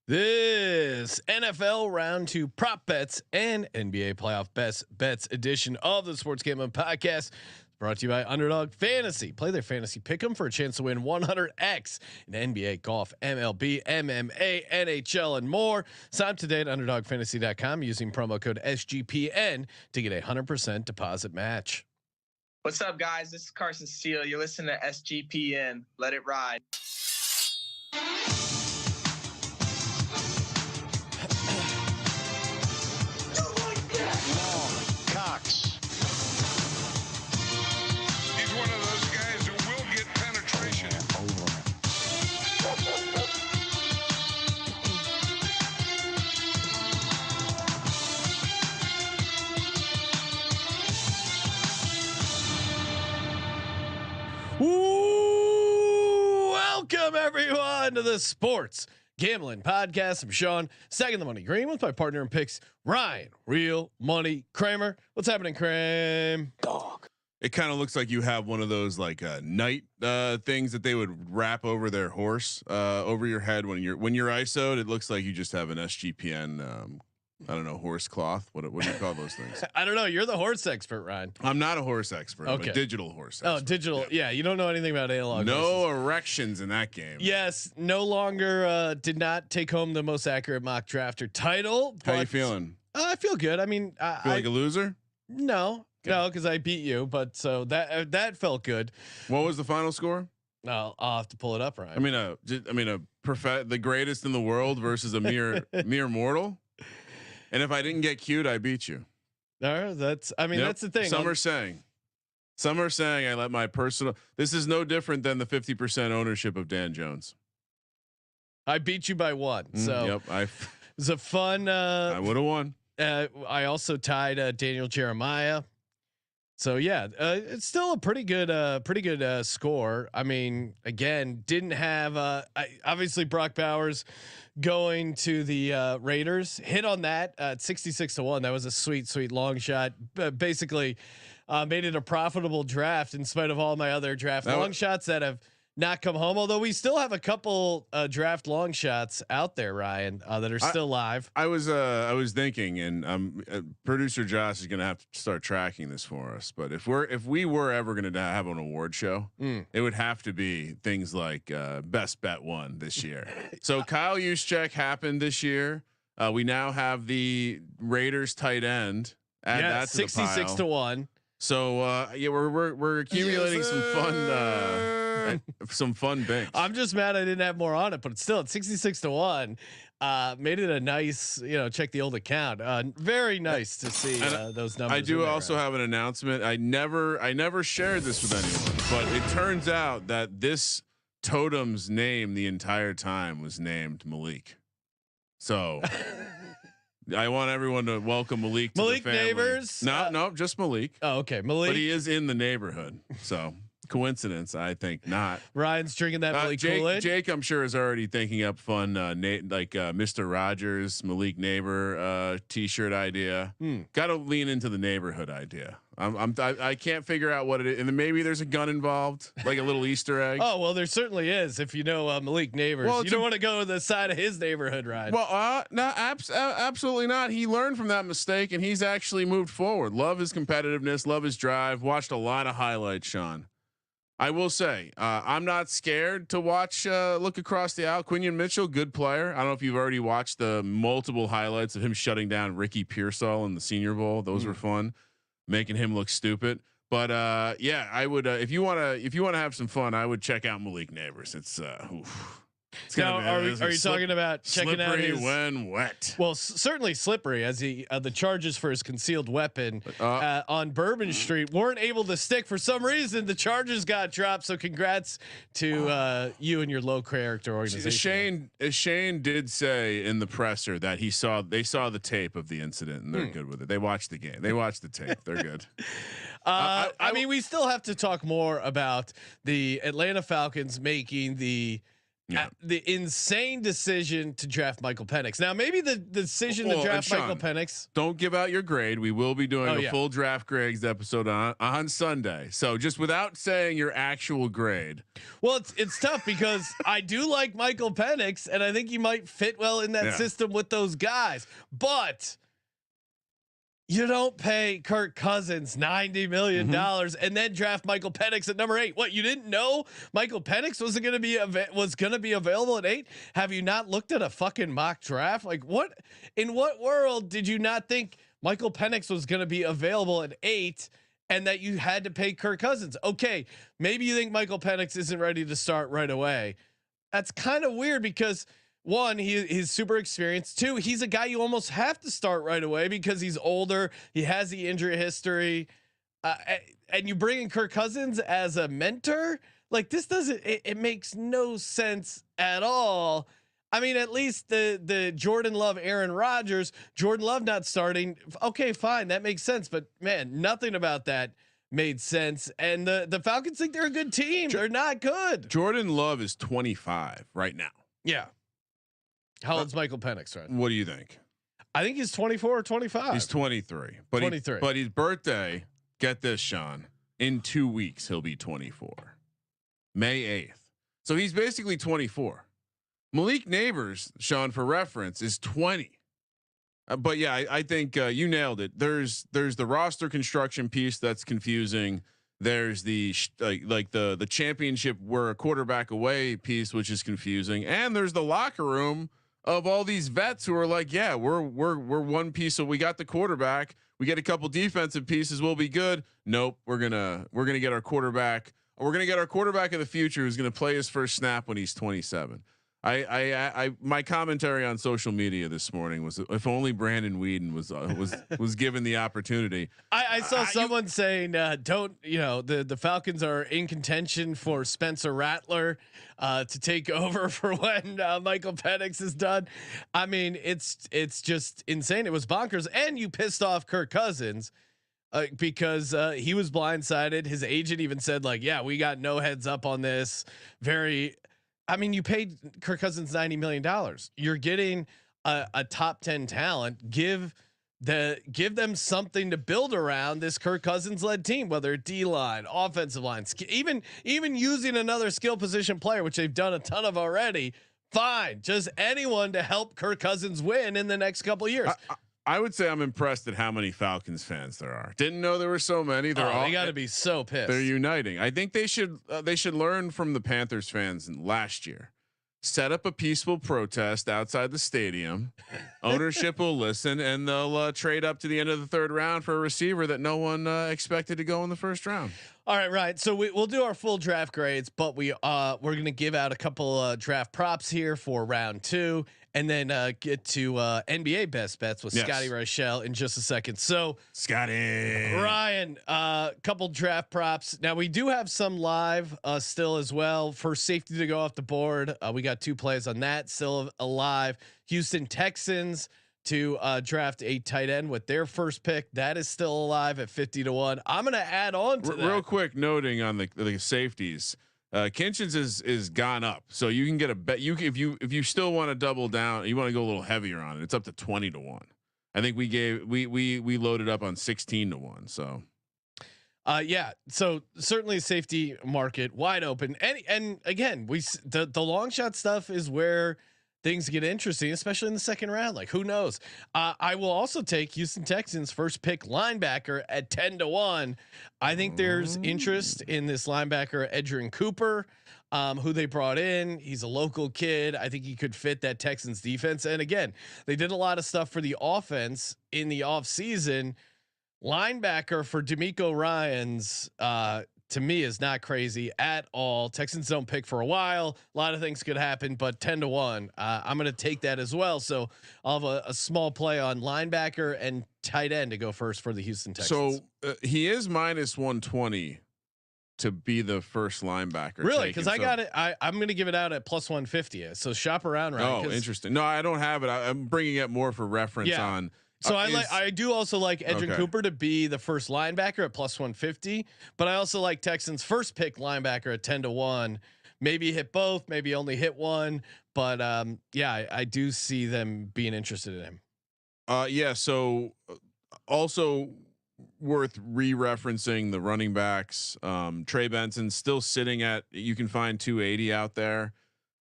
This NFL Round 2 prop bets and NBA playoff best bets edition of the Sports Gambling Podcast is brought to you by Underdog Fantasy. Play their fantasy pick'em for a chance to win 100x in NBA, golf, MLB, MMA, NHL, and more. Sign up today at UnderdogFantasy.com using promo code SGPN to get a 100% deposit match. What's up, guys? This is Carson Steele. You're listening to SGPN. Let it ride. Welcome everyone to the Sports Gambling Podcast. I'm Sean, second the money green with my partner in picks, Ryan, real money Kramer. What's happening, Kramer? Dog. It kind of looks like you have one of those like night things that they would wrap over their horse over your head when you're ISO'd. It looks like you just have an SGPN. I don't know, horse cloth. What do you call those things? I don't know. You're the horse expert, Ryan. I'm not a horse expert. Okay. I'm a digital horse expert. Oh, digital. Yeah. You don't know anything about analog. No horses. erections in that game. Yes. No longer did not take home the most accurate mock drafter title. How you feeling? I feel good. I mean, Feel like a loser? No, because I beat you. But so that felt good. What was the final score? I'll have to pull it up, Ryan. The greatest in the world versus a mere mortal. And if I didn't get cute, I beat you. That's the thing. Some are saying I let my personal. This is no different than the 50% ownership of Dan Jones. I beat you by one. So it was a fun. I would have won. I also tied Daniel Jeremiah. So yeah, it's still a pretty good score. I mean, again, didn't have obviously Brock Bowers going to the Raiders, hit on that at 66-1. That was a sweet long shot. Basically, made it a profitable draft in spite of all my other draft long shots that have not come home. Although we still have a couple draft long shots out there, Ryan, that are still live. I was thinking, and producer Josh is going to have to start tracking this for us. But if we were ever going to have an award show, it would have to be things like best bet one this year. So Kyle Juszczyk happened this year. We now have the Raiders tight end. Add that to 66-1. So we're accumulating some fun banks. I'm just mad I didn't have more on it, but it's still at 66-1. Made it a nice, check the old account. Very nice to see those numbers. I do also have an announcement. I never shared this with anyone, but it turns out that this totem's name the entire time was named Malik. So I want everyone to welcome Malik to the family. Neighbors. No, just Malik. Oh, okay, Malik. But he is in the neighborhood. So coincidence? I think not. Ryan's drinking that Malik Kool-Aid. Jake, I'm sure, is already thinking up fun, Mr. Rogers, Malik neighbor T-shirt idea. Got to lean into the neighborhood idea. I can't figure out what it is, and then maybe there's a gun involved, like a little Easter egg. Oh well, there certainly is. If you know Malik neighbors, you don't want to go to the side of his neighborhood, Ryan. Well, no, absolutely not. He learned from that mistake, and he's actually moved forward. Love his competitiveness, love his drive. Watched a lot of highlights, Sean. I will say, I'm not scared to watch. Look across the aisle. Quinion Mitchell, good player. I don't know if you've already watched the multiple highlights of him shutting down Ricky Pearsall in the Senior Bowl. Those were fun, making him look stupid. But yeah, I would. If you want to have some fun, I would check out Malik Neighbors. It's now, are you talking about checking out his when wet? Well, certainly slippery, as the charges for his concealed weapon on Bourbon Street weren't able to stick for some reason. The charges got dropped. So congrats to you and your low character organization. Shane did say in the presser that they saw the tape of the incident and they're good with it. They watched the game. They watched the tape. They're good. I mean, we still have to talk more about the Atlanta Falcons making the The insane decision to draft Michael Penix. Now, maybe the decision to draft Sean, Michael Penix. Don't give out your grade. We will be doing a full draft grades episode on Sunday. So just without saying your actual grade. Well, it's tough because I do like Michael Penix, and I think he might fit well in that system with those guys. But you don't pay Kirk Cousins $90 million and then draft Michael Penix at number 8. What, you didn't know Michael Penix was going to be available at 8? Have you not looked at a fucking mock draft? Like, what in what world did you not think Michael Penix was going to be available at 8 and that you had to pay Kirk Cousins? Okay, maybe you think Michael Penix isn't ready to start right away. That's kind of weird because 1, he's super experienced. 2, he's a guy you almost have to start right away because he's older. He has the injury history, and you bring in Kirk Cousins as a mentor. Like, this doesn't. It makes no sense at all. I mean, at least the Jordan Love, Aaron Rodgers, Jordan Love not starting. Okay, fine, that makes sense. But man, nothing about that made sense. And the Falcons think they're a good team. They're not good. Jordan Love is 25 right now. Yeah. How old's Michael Penix, right? What do you think? I think he's 24 or 25. He's 23. But 23. But his birthday, get this, Sean, in 2 weeks he'll be 24. May 8th. So he's basically 24. Malik Neighbors, Sean, for reference, is 20. But yeah, I think you nailed it. There's the roster construction piece that's confusing. There's the the championship we're a quarterback away piece, which is confusing, and there's the locker room of all these vets who are like, yeah, we're one piece. So we got the quarterback. We get a couple defensive pieces. We'll be good. Nope. We're gonna get our quarterback. We're gonna get our quarterback of the future who's gonna play his first snap when he's 27. My commentary on social media this morning was, if only Brandon Weeden was given the opportunity. I saw someone saying, don't, the Falcons are in contention for Spencer Rattler to take over for when Michael Penix is done. I mean, it's just insane. It was bonkers. And you pissed off Kirk Cousins because he was blindsided. His agent even said, like, yeah, we got no heads up on this. I mean, you paid Kirk Cousins $90 million. You're getting a top 10 talent. Give them something to build around this Kirk Cousins led team, whether D line, offensive line, even using another skill position player, which they've done a ton of already. Fine, just anyone to help Kirk Cousins win in the next couple of years. I would say I'm impressed at how many Falcons fans there are. Didn't know there were so many. They got to be so pissed. They're uniting. I think they should learn from the Panthers fans last year. Set up a peaceful protest outside the stadium. Ownership will listen, and they'll trade up to the end of the 3rd round for a receiver that no one expected to go in the 1st round. All right. So we'll do our full draft grades, but we're going to give out a couple draft props here for round 2. And then get to NBA best bets with Scotty Reichel in just a second. So Scotty, Ryan, couple draft props. Now we do have some live still as well. For safety to go off the board, we got 2 plays on that still alive. Houston Texans to draft a tight end with their first pick. That is still alive at 50-1. I'm going to add on to that. Real quick, noting on the safeties. Kinchins is gone up, so you can get a bet. If you still want to double down, you want to go a little heavier on it. It's up to 20-1. I think we loaded up on 16-1. So, yeah. So certainly safety market wide open. And again, the long shot stuff is where things get interesting, especially in the 2nd round. Like, who knows? I will also take Houston Texans first pick linebacker at 10-1. I think there's interest in this linebacker, Edgerrin Cooper, who they brought in. He's a local kid. I think he could fit that Texans defense. And again, they did a lot of stuff for the offense in the off season. Linebacker for D'Amico Ryans, to me, is not crazy at all. Texans don't pick for a while. A lot of things could happen, but 10-1, I'm going to take that as well. So I'll have a small play on linebacker and tight end to go first for the Houston Texans. So he is -120 to be the first linebacker. Really? Because I got it. I'm going to give it out at +150. So shop around, right? Oh, interesting. No, I don't have it. I'm bringing it more for reference on. So I do also like Edgerrin Cooper to be the first linebacker at +150, but I also like Texans first pick linebacker at 10-1 maybe hit both, maybe only hit one. But yeah, I do see them being interested in him. Yeah. So also worth re-referencing the running backs. Trey Benson still sitting at, you can find 280 out there.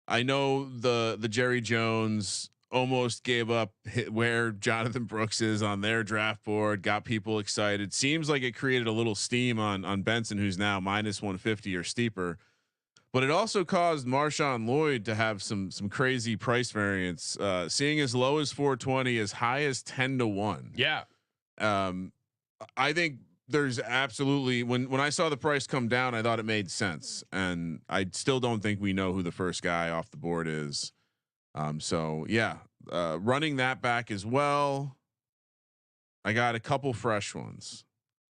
I know the Jerry Jones almost gave up where Jonathan Brooks is on their draft board, got people excited. Seems like it created a little steam on Benson, who's now minus 150 or steeper. But it also caused Marshawn Lloyd to have some crazy price variance, seeing as low as 420, as high as 10-1. Yeah. I think there's absolutely, when I saw the price come down, I thought it made sense, and I still don't think we know who the first guy off the board is. So yeah, running that back as well. I got a couple fresh ones.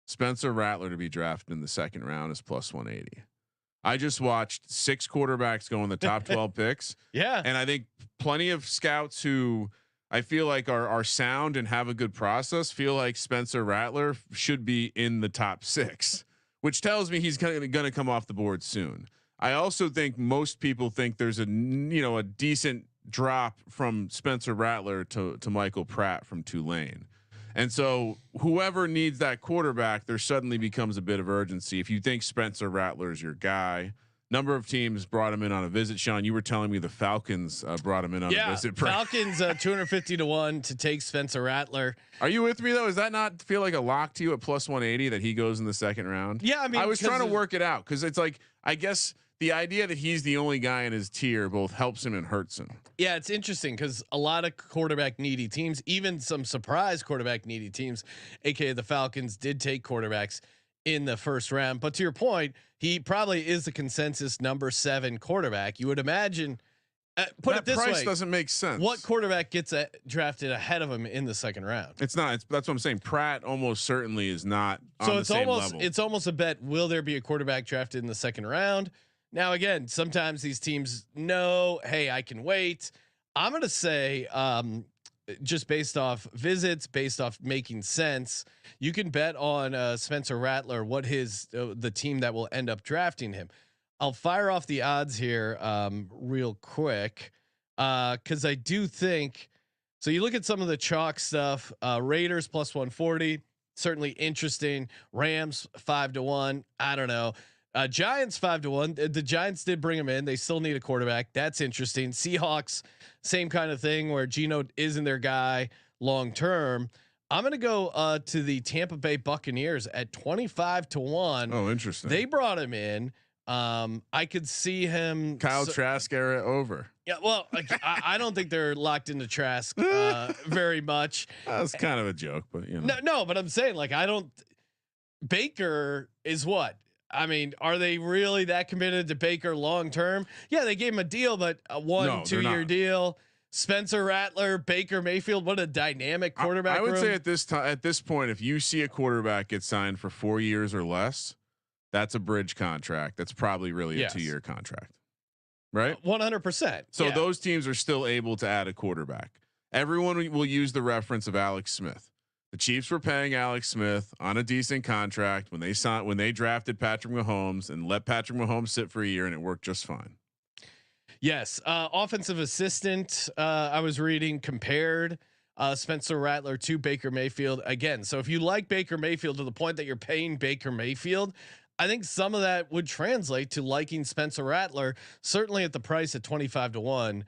Spencer Rattler to be drafted in the second round is plus 180. I just watched 6 quarterbacks go in the top 12 picks. Yeah. And I think plenty of scouts who I feel like are sound and have a good process feel like Spencer Rattler should be in the top 6, which tells me he's going to come off the board soon. I also think most people think there's a decent drop from Spencer Rattler to Michael Pratt from Tulane. And so whoever needs that quarterback, there suddenly becomes a bit of urgency. If you think Spencer Rattler is your guy, number of teams brought him in on a visit. Sean, you were telling me the Falcons brought him in on a visit. Falcons 250-1 to take Spencer Rattler. Are you with me though? Does that not feel like a lock to you at plus 180 that he goes in the second round? Yeah, I mean, I was trying to work it out because it's like, I guess the idea that he's the only guy in his tier both helps him and hurts him. Yeah, it's interesting because a lot of quarterback needy teams, even some surprise quarterback needy teams, aka the Falcons, did take quarterbacks in the first round. But to your point, he probably is the consensus number 7 quarterback. You would imagine. Put it this way: price doesn't make sense. What quarterback gets drafted ahead of him in the second round? It's not. That's what I'm saying. Pratt almost certainly is not. So on it's the same almost level. it's almost a bet. Will there be a quarterback drafted in the second round? Now, again, sometimes these teams know, hey, I can wait. I'm going to say, just based off visits, based off making sense, you can bet on Spencer Rattler, what his the team that will end up drafting him. I'll fire off the odds here real quick because I do think. So you look at some of the chalk stuff. Raiders plus 140, certainly interesting. Rams 5-1. I don't know. Giants 5-1. The Giants did bring him in. They still need a quarterback. That's interesting. Seahawks, same kind of thing where Geno isn't their guy long term. I'm going to go to the Tampa Bay Buccaneers at 25-1. Oh, interesting. They brought him in. I could see him. Kyle Trask era over. Yeah, well, I don't think they're locked into Trask very much. That's kind of a joke, but you know. No, but I'm saying like I don't. Baker is what. I mean, are they really that committed to Baker long term? Yeah, they gave him a deal, but a 1-2 year deal. Spencer Rattler, Baker Mayfield, what a dynamic quarterback. I would say at this point, if you see a quarterback get signed for 4 years or less, that's a bridge contract. That's probably really a 2-year contract, right? 100%. So those teams are still able to add a quarterback. Everyone will use the reference of Alex Smith. The Chiefs were paying Alex Smith on a decent contract when they drafted Patrick Mahomes and let Patrick Mahomes sit for a year, and it worked just fine. Yes, offensive assistant. I was reading compared Spencer Rattler to Baker Mayfield again. So if you like Baker Mayfield to the point that you're paying Baker Mayfield, I think some of that would translate to liking Spencer Rattler. Certainly at the price at 25-1,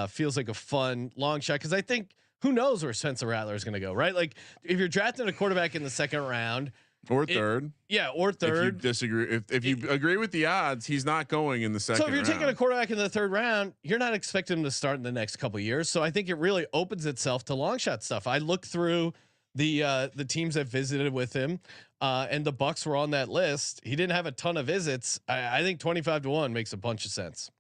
feels like a fun long shot because I think. Who knows where Spencer Rattler is going to go, right? Like if you're drafting a quarterback in the second round or third, or third. If you disagree, if you agree with the odds, he's not going in the second. So if you're taking a quarterback in the third round, you're not expecting him to start in the next couple of years. So I think it really opens itself to long shot stuff. I looked through the teams that visited with him, and the Bucs were on that list. He didn't have a ton of visits. I think 25-1 makes a bunch of sense.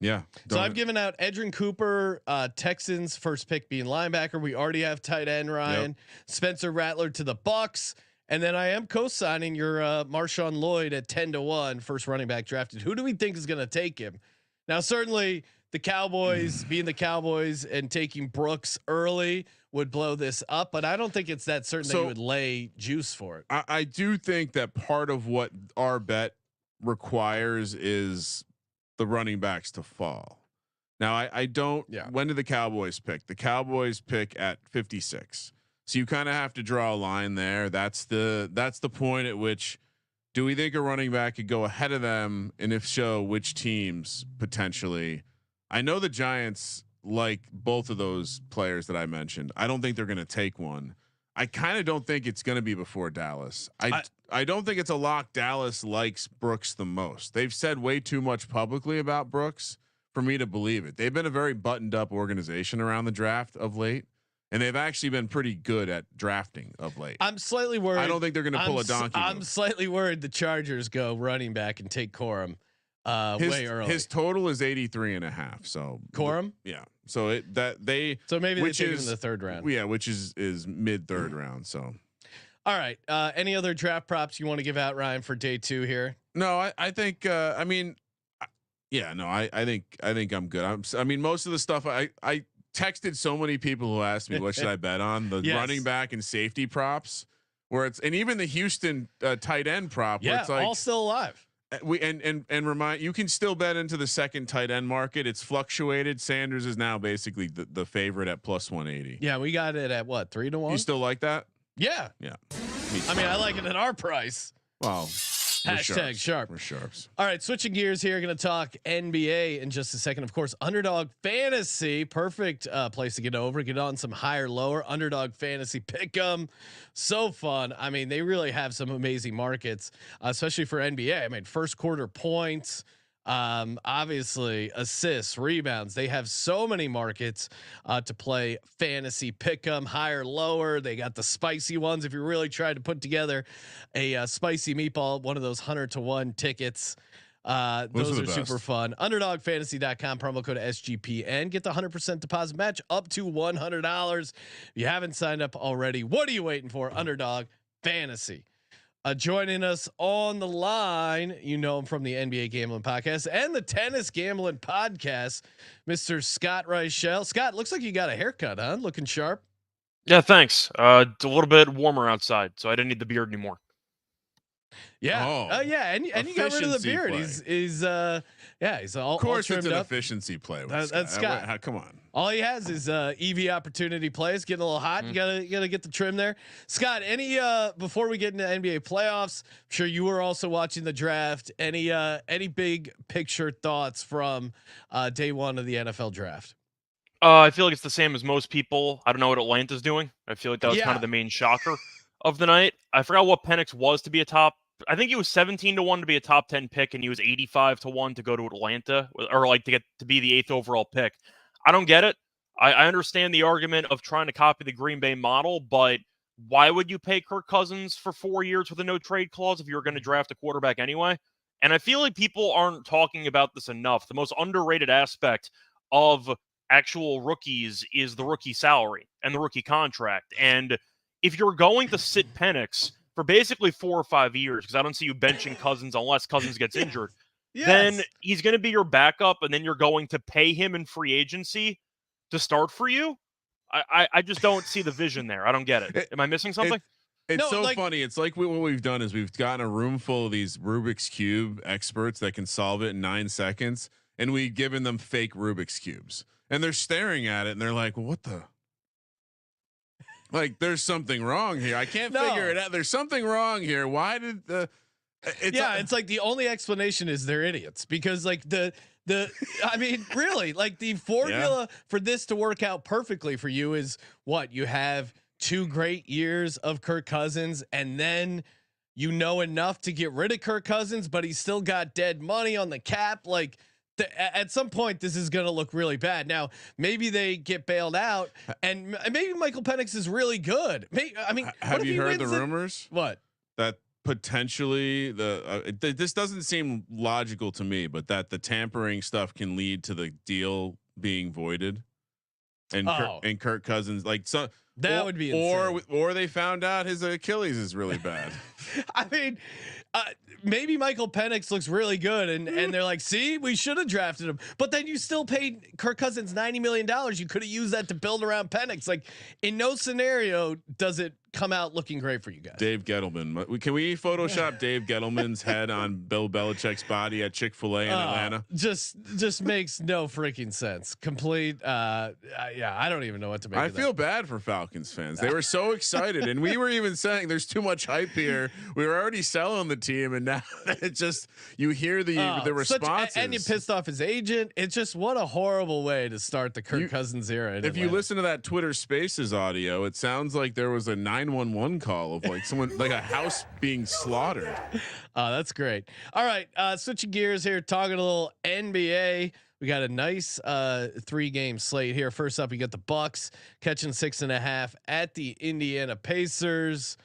Yeah. So I've given out Edrin Cooper, Texans first pick being linebacker. We already have tight end Ryan, Spencer Rattler to the Bucs, and then I am co-signing your Marshawn Lloyd at 10-1 first running back drafted. Who do we think is going to take him? Now, certainly the Cowboys being the Cowboys and taking Brooks early would blow this up, but I don't think it's that certain that you would lay juice for it. I do think that part of what our bet requires is the running backs to fall. Now I don't. Yeah. When did the Cowboys pick? The Cowboys pick at 56. So you kind of have to draw a line there. That's the point at which do we think a running back could go ahead of them, and if so, which teams potentially? I know the Giants like both of those players that I mentioned. I don't think they're going to take one. I kind of don't think it's going to be before Dallas. I don't think it's a lock. Dallas likes Brooks the most. They've said way too much publicly about Brooks for me to believe it. They've been a very buttoned up organization around the draft of late, and they've actually been pretty good at drafting of late. I'm slightly worried. I don't think they're going to pull a donkey. I'm slightly worried the Chargers go running back and take Corum way early. His total is 83.5. So Corum? Yeah. So maybe they take him in the third round. Yeah, which is mid third round. So all right. Any other draft props you want to give out, Ryan, for day 2 here? No, I think I mean yeah, no, I think I'm good. I mean most of the stuff I texted so many people who asked me what should I bet on, the running back and safety props, where it's, and even the Houston tight end prop, where it's like all still alive. And remind you can still bet into the second tight end market. It's fluctuated. Sanders is now basically the favorite at +180. Yeah, we got it at what, 3-1? You still like that? Yeah. I mean, I like it at our price. Wow. Hashtag sharp. We're sharps. All right, switching gears here. Going to talk NBA in just a second. Of course, Underdog Fantasy, perfect place to get over. Get on some higher, lower Underdog Fantasy Pick'em. So fun. I mean, they really have some amazing markets, especially for NBA. I mean, first quarter points. Obviously assists, rebounds. They have so many markets to play fantasy pick'em, higher, lower. They got the spicy ones. If you really tried to put together a spicy meatball, one of those 100-to-1 tickets, those are super fun. Underdogfantasy.com, promo code SGPN. Get the 100% deposit match up to $100. If you haven't signed up already, what are you waiting for? Underdog Fantasy. Joining us on the line, you know him from the NBA Gambling Podcast and the Tennis Gambling Podcast, Mr. Scott Reichel. Scott, looks like you got a haircut, huh? Looking sharp. Yeah, thanks. It's a little bit warmer outside, so I didn't need the beard anymore. Yeah. Yeah. And you got rid of the beard. He's all, of course, all it's an up. Efficiency play. That's Scott. Come on. All he has is EV opportunity plays. Getting a little hot. You gotta get the trim there. Scott, any before we get into NBA playoffs, I'm sure you were also watching the draft. Any big picture thoughts from day 1 of the NFL draft? I feel like it's the same as most people. I don't know what Atlanta's doing. I feel like that was kind of the main shocker of the night. I forgot what Penix was to be a top. I think he was 17-1 to be a top 10 pick, and he was 85-1 to go to Atlanta, or like to be the 8th overall pick. I don't get it. I understand the argument of trying to copy the Green Bay model, but why would you pay Kirk Cousins for 4 years with a no trade clause if you're going to draft a quarterback anyway? And I feel like people aren't talking about this enough. The most underrated aspect of actual rookies is the rookie salary and the rookie contract. And if you're going to sit Penix for basically 4 or 5 years, because I don't see you benching Cousins unless Cousins gets injured, then he's going to be your backup, and then you're going to pay him in free agency to start for you. I just don't see the vision there. I don't get it. Am I missing something? It's funny. It's like what we've done is we've gotten a room full of these Rubik's Cube experts that can solve it in 9 seconds, and we've given them fake Rubik's Cubes, and they're staring at it and they're like, "What the?" Like, there's something wrong here. I can't figure it out. There's something wrong here. Why did the? It's like the only explanation is they're idiots, because like I mean, really, like the formula for this to work out perfectly for you is what you have 2 great years of Kirk Cousins, and then you know enough to get rid of Kirk Cousins, but he's still got dead money on the cap. Like at some point, this is going to look really bad. Now, maybe they get bailed out, and maybe Michael Penix is really good. Have you heard the rumors? What? That potentially this doesn't seem logical to me, but that the tampering stuff can lead to the deal being voided, and Kirk Cousins that would be insane. Or they found out his Achilles is really bad. I mean, maybe Michael Penix looks really good, and they're like, see, we should have drafted him, but then you still paid Kirk Cousins $90 million. You could have used that to build around Penix. Like, in no scenario does it come out looking great for you guys. Dave Gettleman. Can we Photoshop Dave Gettleman's head on Bill Belichick's body at Chick-fil-A in Atlanta? Just makes no freaking sense. Complete. Yeah, I don't even know what to make. I feel bad for Falcons fans. They were so excited, and we were even saying there's too much hype here. We were already selling the team, and now it just you hear the responses. And you pissed off his agent. It's just what a horrible way to start the Kirk Cousins era. If you listen to that Twitter Spaces audio, it sounds like there was a 911 call of like someone like a house being slaughtered. That's great. All right, switching gears here, talking a little NBA. We got a nice 3-game slate here. First up, you got the Bucks catching 6.5 at the Indiana Pacers.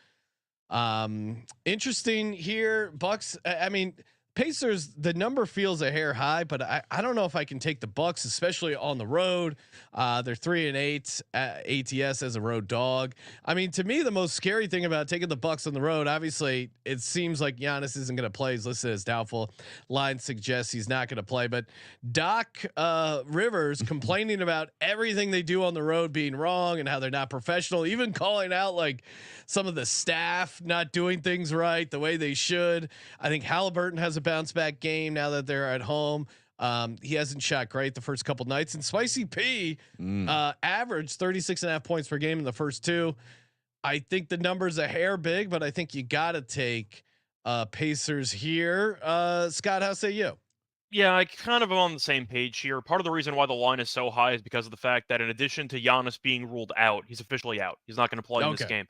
Interesting here, Bucks. I mean, Pacers, the number feels a hair high, but I don't know if I can take the Bucks, especially on the road. They're 3-8 ATS as a road dog. I mean, to me, the most scary thing about taking the Bucks on the road, obviously, it seems like Giannis isn't going to play. He's listed as doubtful. Line suggests he's not going to play, but Doc Rivers complaining about everything they do on the road being wrong and how they're not professional, even calling out like some of the staff not doing things right the way they should. I think Halliburton has a bounce back game now that they're at home. He hasn't shot great the first couple nights, and Spicy P averaged 36.5 points per game in the first 2. I think the number's a hair big, but I think you got to take Pacers here. Scott, how say you? Yeah, I kind of am on the same page here. Part of the reason why the line is so high is because of the fact that in addition to Giannis being ruled out, he's officially out. He's not going to play in this game.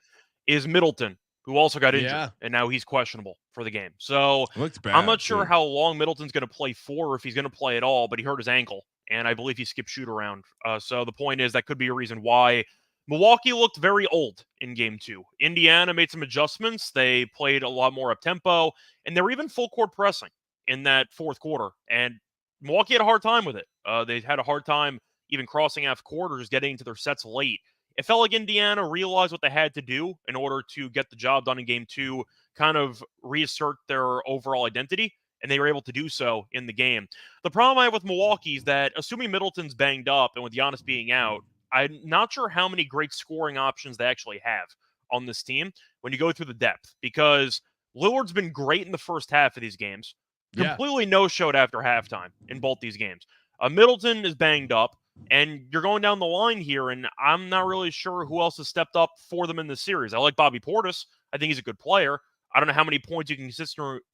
Is Middleton, who also got injured, and now he's questionable for the game. So I'm not sure how long Middleton's going to play for, or if he's going to play at all, but he hurt his ankle, and I believe he skipped shoot around. So the point is that could be a reason why Milwaukee looked very old in game 2. Indiana made some adjustments. They played a lot more up tempo, and they were even full court pressing in that fourth quarter. And Milwaukee had a hard time with it. They had a hard time even crossing half quarters, getting into their sets late. It felt like Indiana realized what they had to do in order to get the job done in game 2, kind of reassert their overall identity, and they were able to do so in the game. The problem I have with Milwaukee is that, assuming Middleton's banged up and with Giannis being out, I'm not sure how many great scoring options they actually have on this team when you go through the depth, because Lillard's been great in the first half of these games, completely no-showed after halftime in both these games. Middleton is banged up. And you're going down the line here, and I'm not really sure who else has stepped up for them in the series. I like Bobby Portis. I think he's a good player. I don't know how many points you can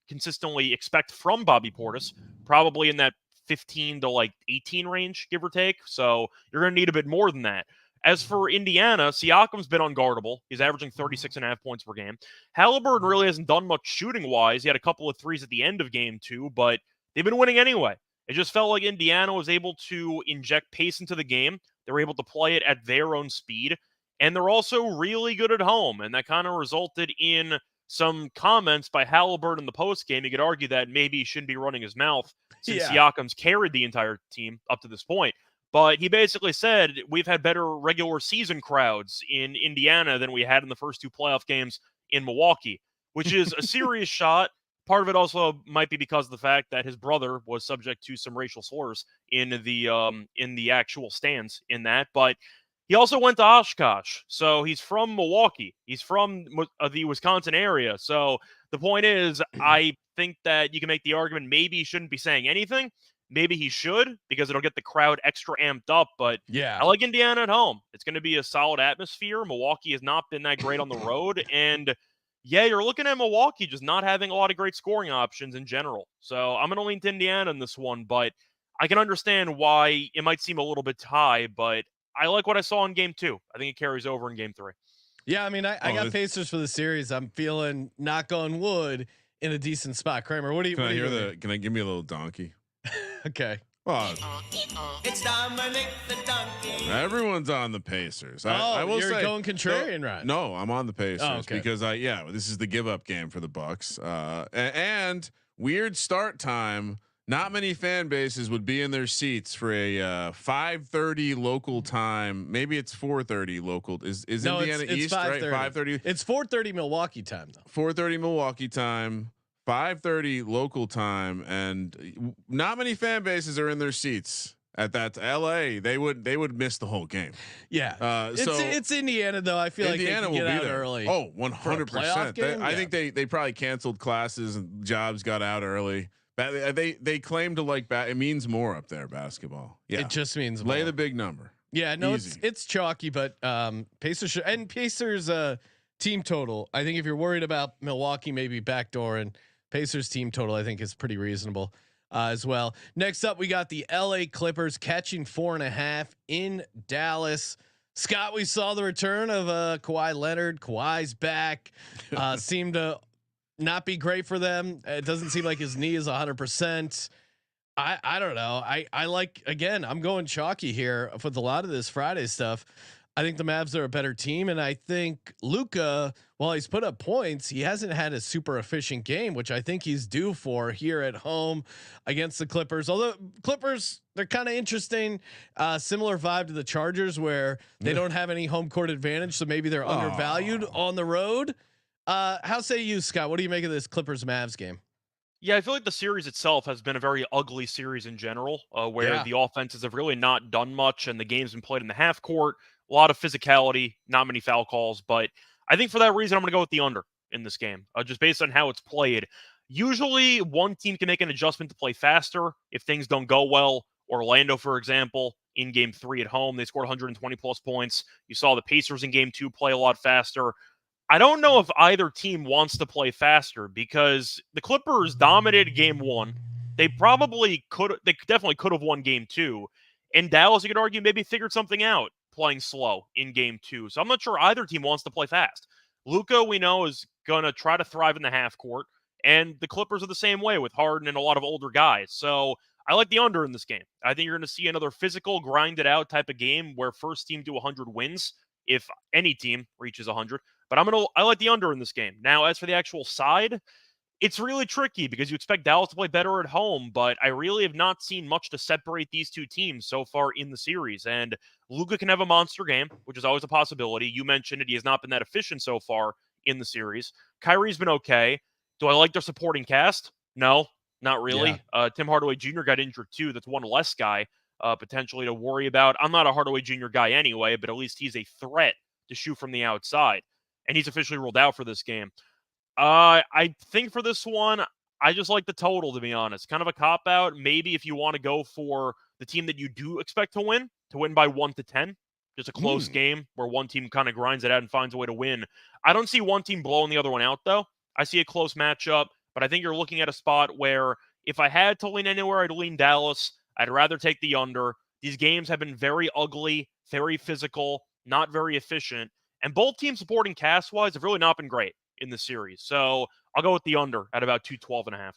consistently expect from Bobby Portis. Probably in that 15 to like 18 range, give or take. So you're going to need a bit more than that. As for Indiana, Siakam's been unguardable. He's averaging 36.5 points per game. Halliburton really hasn't done much shooting-wise. He had a couple of threes at the end of game 2, but they've been winning anyway. It just felt like Indiana was able to inject pace into the game. They were able to play it at their own speed, and they're also really good at home, and that kind of resulted in some comments by Halliburton in the postgame. You could argue that maybe he shouldn't be running his mouth since Siakam's carried the entire team up to this point. But he basically said, we've had better regular season crowds in Indiana than we had in the first 2 playoff games in Milwaukee, which is a serious shot. Part of it also might be because of the fact that his brother was subject to some racial slurs in the actual stands in that. But he also went to Oshkosh, so he's from Milwaukee. He's from the Wisconsin area. So the point is, I think that you can make the argument maybe he shouldn't be saying anything. Maybe he should, because it'll get the crowd extra amped up. But I like Indiana at home. It's going to be a solid atmosphere. Milwaukee has not been that great on the road, and you're looking at Milwaukee just not having a lot of great scoring options in general. So I'm going to lean to Indiana in this one, but I can understand why it might seem a little bit high, but I like what I saw in game 2. I think it carries over in game 3. Yeah, I mean, I got Pacers for the series. I'm feeling, knock on wood, in a decent spot. Kramer, what do you? Can I give me a little donkey? Okay. It's Dominic the Donkey. Everyone's on the Pacers. I will you're say, going contrarian, right? No, I'm on the Pacers because this is the give up game for the Bucks. And weird start time. Not many fan bases would be in their seats for a 5:30 local time. Maybe it's 4:30 local. Is Indiana it's East 5:30. Right? 5:30. It's 4:30 Milwaukee time though. 4:30 Milwaukee time. 5:30 local time, and not many fan bases are in their seats at that LA, they would miss the whole game. Yeah. It's Indiana though. I feel Indiana like they can will get be out there early. Oh, 100%. I think they probably canceled classes and jobs got out early. They claim to like it means more up there, basketball. Yeah. It just means lay more. the big number. Yeah, no, Easy. it's chalky, but Pacers team total. I think if you're worried about Milwaukee maybe backdoor, and Pacers team total, I think is pretty reasonable as well. Next up, we got the LA Clippers catching 4.5 in Dallas. Scott, we saw the return of Kawhi Leonard. Kawhi's back. Seemed to not be great for them. It doesn't seem like his knee is 100%. I don't know. I like, again, I'm going chalky here with a lot of this Friday stuff. I think the Mavs are a better team, and I think Luka, while he's put up points, he hasn't had a super efficient game, which I think he's due for here at home against the Clippers. Although Clippers, they're kind of interesting, similar vibe to the Chargers, where they don't have any home court advantage, so maybe they're undervalued on the road. How say you, Scott? What do you make of this Clippers Mavs game? Yeah, I feel like the series itself has been a very ugly series in general, where the offenses have really not done much, and the game's been played in the half court. A lot of physicality, not many foul calls, but I think for that reason, I'm going to go with the under in this game, just based on how it's played. Usually, one team can make an adjustment to play faster if things don't go well. Orlando, for example, in Game 3 at home, they scored 120 plus points. You saw the Pacers in Game 2 play a lot faster. I don't know if either team wants to play faster, because the Clippers dominated Game 1. They definitely could have won Game 2. And Dallas, you could argue, maybe figured something out playing slow in Game 2. So I'm not sure either team wants to play fast. Luka, we know, is going to try to thrive in the half court, and the Clippers are the same way with Harden and a lot of older guys. So I like the under in this game. I think you're going to see another physical, grinded out type of game where first team to 100 wins if any team reaches 100. But I like the under in this game. Now, as for the actual side, it's really tricky because you expect Dallas to play better at home, but I really have not seen much to separate these two teams so far in the series. And Luka can have a monster game, which is always a possibility. You mentioned it. He has not been that efficient so far in the series. Kyrie's been okay. Do I like their supporting cast? No, not really. Yeah. Tim Hardaway Jr. got injured too. That's one less guy potentially to worry about. I'm not a Hardaway Jr. guy anyway, but at least he's a threat to shoot from the outside. And he's officially ruled out for this game. I think for this one, I just like the total, to be honest. Kind of a cop-out. Maybe if you want to go for the team that you do expect to win by 1-10. Just a close game where one team kind of grinds it out and finds a way to win. I don't see one team blowing the other one out, though. I see a close matchup, but I think you're looking at a spot where if I had to lean anywhere, I'd lean Dallas. I'd rather take the under. These games have been very ugly, very physical, not very efficient. And both teams supporting cast-wise have really not been great in the series. So I'll go with the under at about 212.5.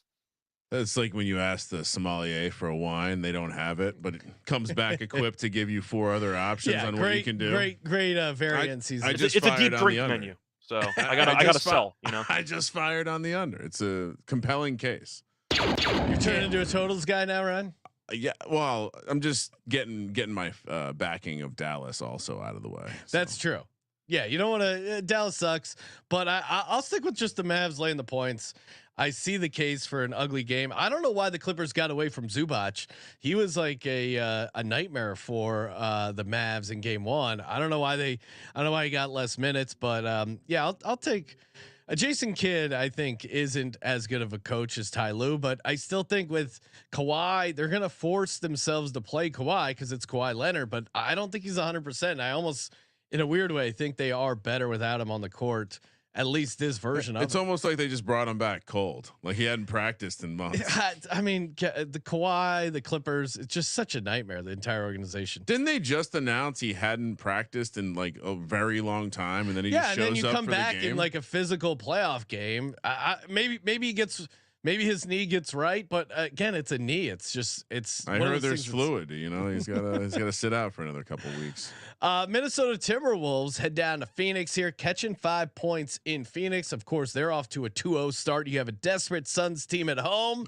That's like when you ask the sommelier for a wine, they don't have it, but it comes back equipped to give you 4 other options on what you can do. Great variance. It's a deep drink menu. So I gotta sell, you know. I just fired on the under. It's a compelling case. You're turning into a totals guy now, Ryan? Yeah, well, I'm just getting my backing of Dallas also out of the way. So. That's true. Yeah, you don't want to. Dallas sucks, but I'll stick with just the Mavs laying the points. I see the case for an ugly game. I don't know why the Clippers got away from Zubac. He was like a nightmare for the Mavs in Game 1. I don't know why he got less minutes, but yeah, I'll take. Jason Kidd, I think, isn't as good of a coach as Ty Lue, but I still think with Kawhi, they're gonna force themselves to play Kawhi because it's Kawhi Leonard. But I don't think he's 100%. I almost, in a weird way, think they are better without him on the court. At least this version of it. It's almost like they just brought him back cold, like he hadn't practiced in months. I mean, the Kawhi, the Clippers, it's just such a nightmare. The entire organization. Didn't they just announce he hadn't practiced in like a very long time, and then he just shows up for the game? Yeah, and then you come back in like a physical playoff game. Maybe he gets. Maybe his knee gets right, but again, it's a knee. It's. I heard there's fluid. You know, he's got to sit out for another couple of weeks. Minnesota Timberwolves head down to Phoenix here, catching 5 points in Phoenix. Of course, they're off to a 2-0 start. You have a desperate Suns team at home,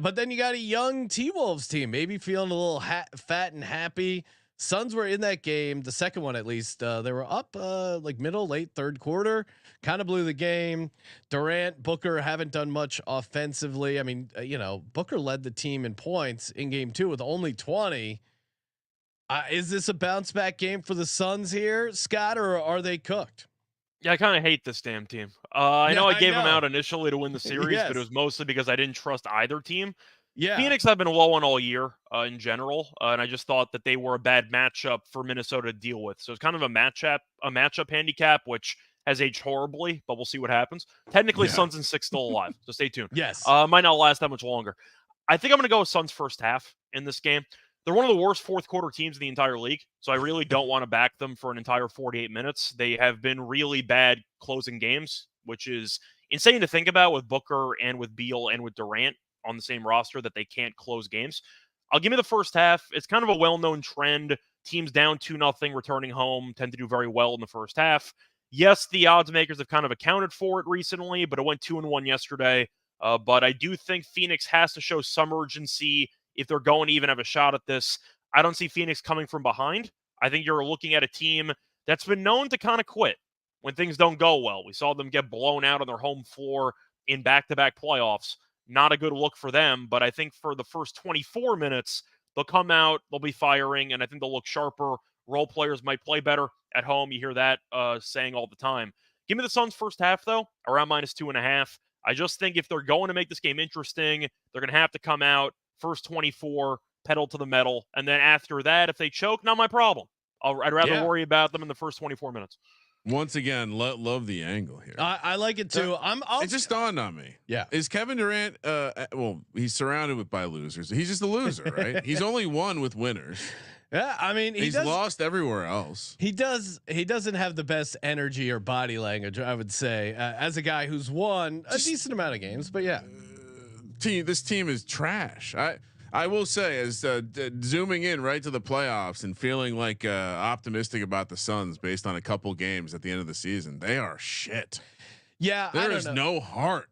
but then you got a young T-Wolves team, maybe feeling a little fat and happy. Suns were in that game, the second one at least. They were up like middle, late third quarter, kind of blew the game. Durant, Booker haven't done much offensively. I mean, Booker led the team in points in game 2 with only 20. Is this a bounce back game for the Suns here, Scott, or are they cooked? Yeah, I kind of hate this damn team. I know I gave them out initially to win the series, but it was mostly because I didn't trust either team. Yeah. Phoenix have been low on all year in general, and I just thought that they were a bad matchup for Minnesota to deal with. So it's kind of a matchup handicap, which has aged horribly, but we'll see what happens. Technically, Suns and 6 still alive, so stay tuned. Yes. Might not last that much longer. I think I'm going to go with Suns first half in this game. They're one of the worst fourth quarter teams in the entire league, so I really don't want to back them for an entire 48 minutes. They have been really bad closing games, which is insane to think about with Booker and with Beal and with Durant on the same roster that they can't close games. I'll give me the first half. It's kind of a well-known trend. Teams down 2-0 returning home tend to do very well in the first half. Yes, the odds makers have kind of accounted for it recently, but it went 2-1 yesterday. But I do think Phoenix has to show some urgency if they're going to even have a shot at this. I don't see Phoenix coming from behind. I think you're looking at a team that's been known to kind of quit when things don't go well. We saw them get blown out on their home floor in back-to-back playoffs. Not a good look for them, but I think for the first 24 minutes, they'll come out, they'll be firing, and I think they'll look sharper. Role players might play better at home. You hear that saying all the time. Give me the Suns first half, though, around -2.5. I just think if they're going to make this game interesting, they're going to have to come out first 24, pedal to the metal, and then after that, if they choke, not my problem. I'd rather worry about them in the first 24 minutes. Once again, love the angle here. I like it too. It just dawned on me. Yeah. Is Kevin Durant? Well, he's surrounded by losers. He's just a loser, right? He's only won with winners. Yeah, I mean, he's lost everywhere else. He doesn't have the best energy or body language, I would say, as a guy who's won a decent amount of games. But yeah, this team is trash. I will say, as zooming in right to the playoffs and feeling like optimistic about the Suns based on a couple games at the end of the season, they are shit. Yeah, there is no heart,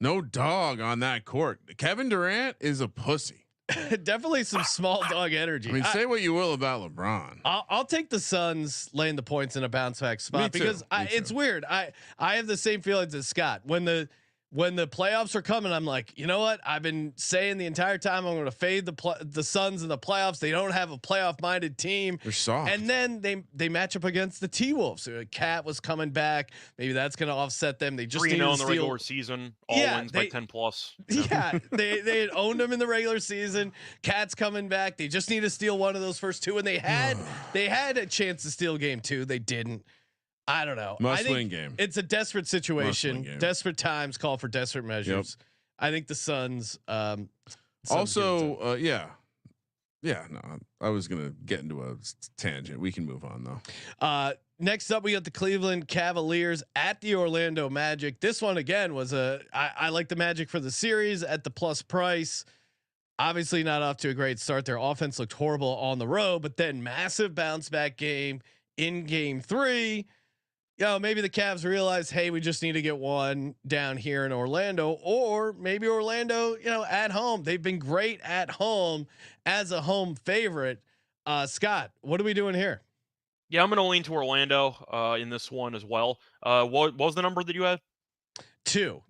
no dog on that court. Kevin Durant is a pussy. Definitely some small dog energy. I mean, say what you will about LeBron. I'll take the Suns laying the points in a bounce back spot because it's weird. I have the same feelings as Scott when the playoffs are coming. I'm like, you know what? I've been saying the entire time I'm going to fade the Suns in the playoffs. They don't have a playoff minded team. They're soft. And then they match up against the T-Wolves. Cat was coming back. Maybe that's going to offset them. They just 3-0 in the regular season. All wins by 10+. Yeah, they had owned them in the regular season. Cat's coming back. They just need to steal one of those first two, and they had a chance to steal game 2. They didn't. I don't know. Must-win game. It's a desperate situation. Desperate times call for desperate measures. Yep. I think the Suns. Also, no, I was gonna get into a tangent. We can move on though. Next up, we got the Cleveland Cavaliers at the Orlando Magic. This one again was I like the Magic for the series at the plus price. Obviously, not off to a great start. Their offense looked horrible on the road, but then massive bounce back game in game 3. Maybe the Cavs realize, hey, we just need to get one down here in Orlando, or maybe Orlando, at home. They've been great at home as a home favorite. Scott, what are we doing here? Yeah, I'm going to lean to Orlando in this one as well. What was the number that you had? 2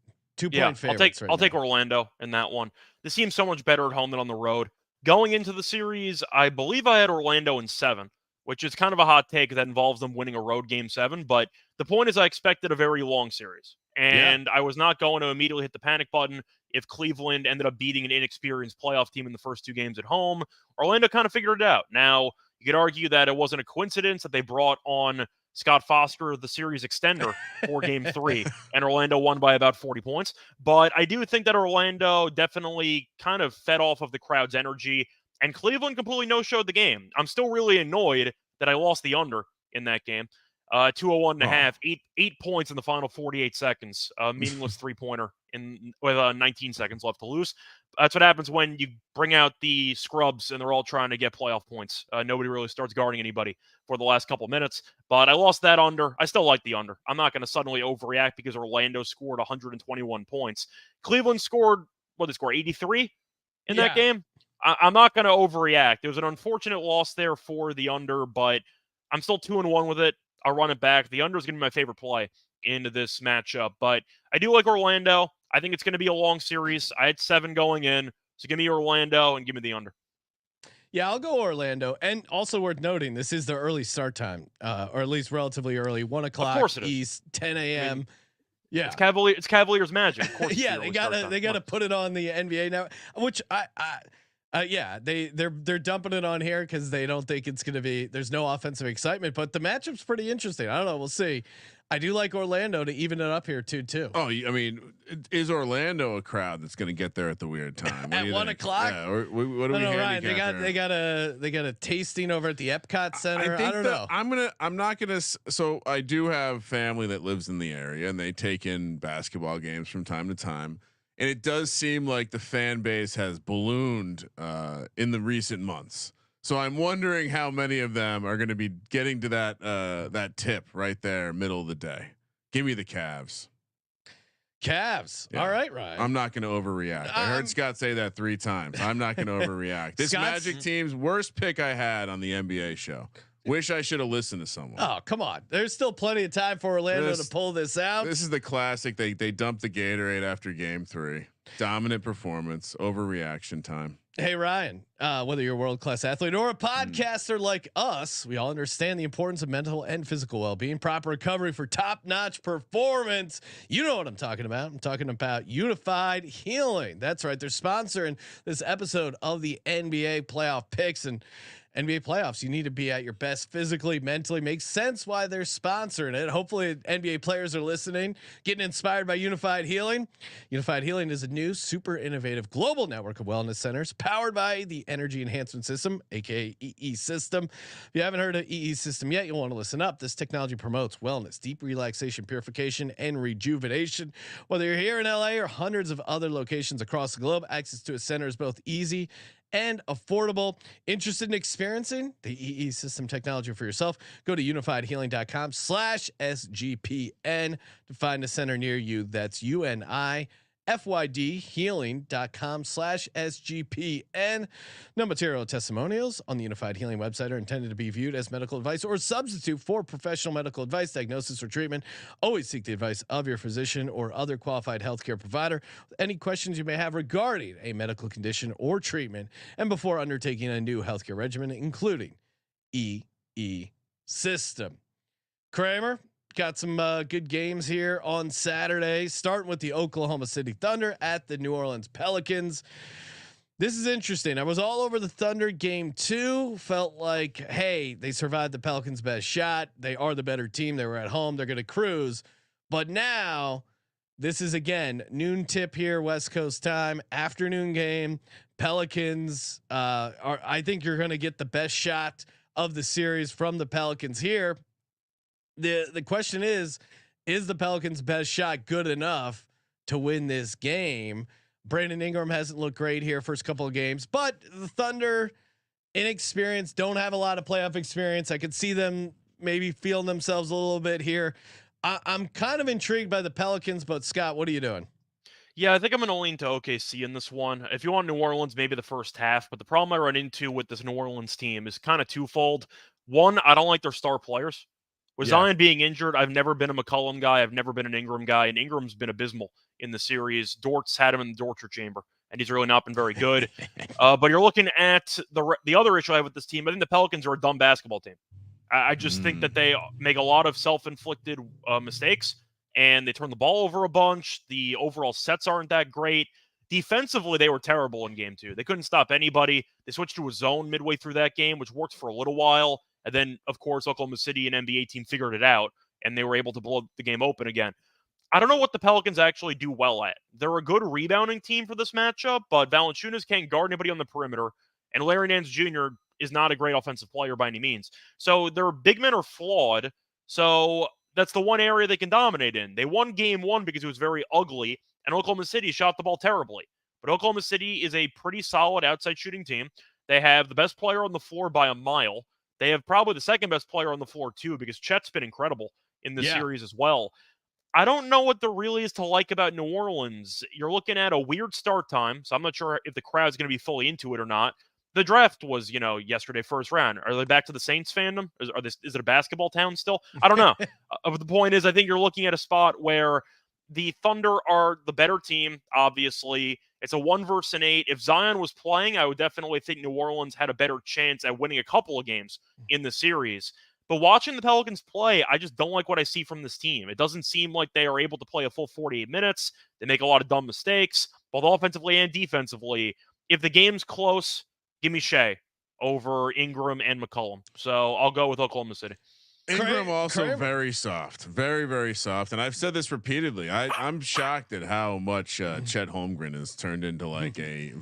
point favorites. I'll take Orlando in that one. This team's so much better at home than on the road. Going into the series, I believe I had Orlando in 7. Which is kind of a hot take that involves them winning a road game 7. But the point is I expected a very long series. And I was not going to immediately hit the panic button if Cleveland ended up beating an inexperienced playoff team in the first 2 games at home. Orlando kind of figured it out. Now, you could argue that it wasn't a coincidence that they brought on Scott Foster, the series extender, for game 3, and Orlando won by about 40 points. But I do think that Orlando definitely kind of fed off of the crowd's energy. And Cleveland completely no-showed the game. I'm still really annoyed that I lost the under in that game. 201.5, 8 points in the final 48 seconds. Meaningless 3-pointer with 19 seconds left to lose. That's what happens when you bring out the scrubs and they're all trying to get playoff points. Nobody really starts guarding anybody for the last couple minutes. But I lost that under. I still like the under. I'm not going to suddenly overreact because Orlando scored 121 points. Cleveland scored, 83 in that game? I'm not going to overreact. It was an unfortunate loss there for the under, but I'm still 2-1 with it. I'll run it back. The under is going to be my favorite play into this matchup, but I do like Orlando. I think it's going to be a long series. I had 7 going in, so give me Orlando and give me the under. Yeah, I'll go Orlando. And also worth noting, this is the early start time, or at least relatively early, 1 o'clock Of course it is. East, 10 a.m. I mean, yeah, It's Cavaliers magic. Of course, yeah, they gotta put it on the NBA now, which yeah, they're dumping it on here because they don't think it's gonna be. There's no offensive excitement, but the matchup's pretty interesting. I don't know. We'll see. I do like Orlando to even it up here too. Oh, I mean, is Orlando a crowd that's going to get there at the weird time at 1 o'clock? Yeah, what do we Ryan, they got a tasting over at the Epcot Center. I don't know. I'm not gonna. So I do have family that lives in the area, and they take in basketball games from time to time. And it does seem like the fan base has ballooned in the recent months. So I'm wondering how many of them are going to be getting to that tip right there, middle of the day. Give me the Cavs. Cavs. Yeah. All right, Ryan. I'm not going to overreact. I heard Scott say that 3 times. I'm not going to overreact. This Magic team's worst pick I had on the NBA show. Wish I should have listened to someone. Oh, come on. There's still plenty of time for Orlando to pull this out. This is the classic. They dumped the Gatorade after game 3. Dominant performance, overreaction time. Hey, Ryan, whether you're a world-class athlete or a podcaster like us, we all understand the importance of mental and physical well-being, proper recovery for top-notch performance. You know what I'm talking about. I'm talking about Unified Healing. That's right. They're sponsoring this episode of the NBA playoff picks, and NBA playoffs, you need to be at your best physically, mentally. Makes sense why they're sponsoring it. Hopefully NBA players are listening, getting inspired by Unified Healing. Unified Healing is a new super innovative global network of wellness centers powered by the Energy Enhancement System, aka EESystem. If you haven't heard of EESystem yet, you'll want to listen up. This technology promotes wellness, deep relaxation, purification, and rejuvenation. Whether you're here in LA or hundreds of other locations across the globe, access to a center is both easy and affordable. Interested in experiencing the EESystem technology for yourself? Go to unifiedhealing.com/SGPN to find a center near you. That's UNIFYDhealing.com/SGPN. No material testimonials on the Unified Healing website are intended to be viewed as medical advice or substitute for professional medical advice, diagnosis, or treatment. Always seek the advice of your physician or other qualified healthcare provider. Any questions you may have regarding a medical condition or treatment, and before undertaking a new healthcare regimen, including EESystem. Kramer, got some good games here on Saturday, starting with the Oklahoma City Thunder at the New Orleans Pelicans. This is interesting. I was all over the Thunder game 2. Felt like, hey, they survived the Pelicans' best shot. They are the better team. They were at home. They're going to cruise. But now this is again noon tip here, West Coast time, afternoon game. Pelicans I think you're going to get the best shot of the series from the Pelicans here. The question is the Pelicans' best shot good enough to win this game? Brandon Ingram hasn't looked great here first couple of games, but the Thunder, inexperienced, don't have a lot of playoff experience. I could see them maybe feeling themselves a little bit here. I'm kind of intrigued by the Pelicans, but Scott, what are you doing? Yeah, I think I'm going to lean to OKC in this one. If you want New Orleans, maybe the first half, but the problem I run into with this New Orleans team is kind of twofold. One, I don't like their star players. With Zion being injured, I've never been a McCollum guy. I've never been an Ingram guy, and Ingram's been abysmal in the series. Dort's had him in the torture chamber, and he's really not been very good. But you're looking at the other issue I have with this team. I think the Pelicans are a dumb basketball team. I just think that they make a lot of self-inflicted mistakes, and they turn the ball over a bunch. The overall sets aren't that great. Defensively, they were terrible in game 2. They couldn't stop anybody. They switched to a zone midway through that game, which worked for a little while. And then, of course, Oklahoma City, an NBA team, figured it out, and they were able to blow the game open again. I don't know what the Pelicans actually do well at. They're a good rebounding team for this matchup, but Valanciunas can't guard anybody on the perimeter, and Larry Nance Jr. is not a great offensive player by any means. So their big men are flawed. So that's the one area they can dominate in. They won game 1 because it was very ugly, and Oklahoma City shot the ball terribly. But Oklahoma City is a pretty solid outside shooting team. They have the best player on the floor by a mile. They have probably the second best player on the floor too, because Chet's been incredible in this series as well. I don't know what there really is to like about New Orleans. You're looking at a weird start time, so I'm not sure if the crowd's going to be fully into it or not. The draft was, yesterday, first round. Are they back to the Saints fandom? Is it a basketball town still? I don't know. The point is, I think you're looking at a spot where the Thunder are the better team, obviously. It's a 1 versus an 8. If Zion was playing, I would definitely think New Orleans had a better chance at winning a couple of games in the series. But watching the Pelicans play, I just don't like what I see from this team. It doesn't seem like they are able to play a full 48 minutes. They make a lot of dumb mistakes, both offensively and defensively. If the game's close, give me Shea over Ingram and McCollum. So I'll go with Oklahoma City. Ingram also Kramer. very soft, very, very soft. And I've said this repeatedly. I'm shocked at how much Chet Holmgren has turned into like a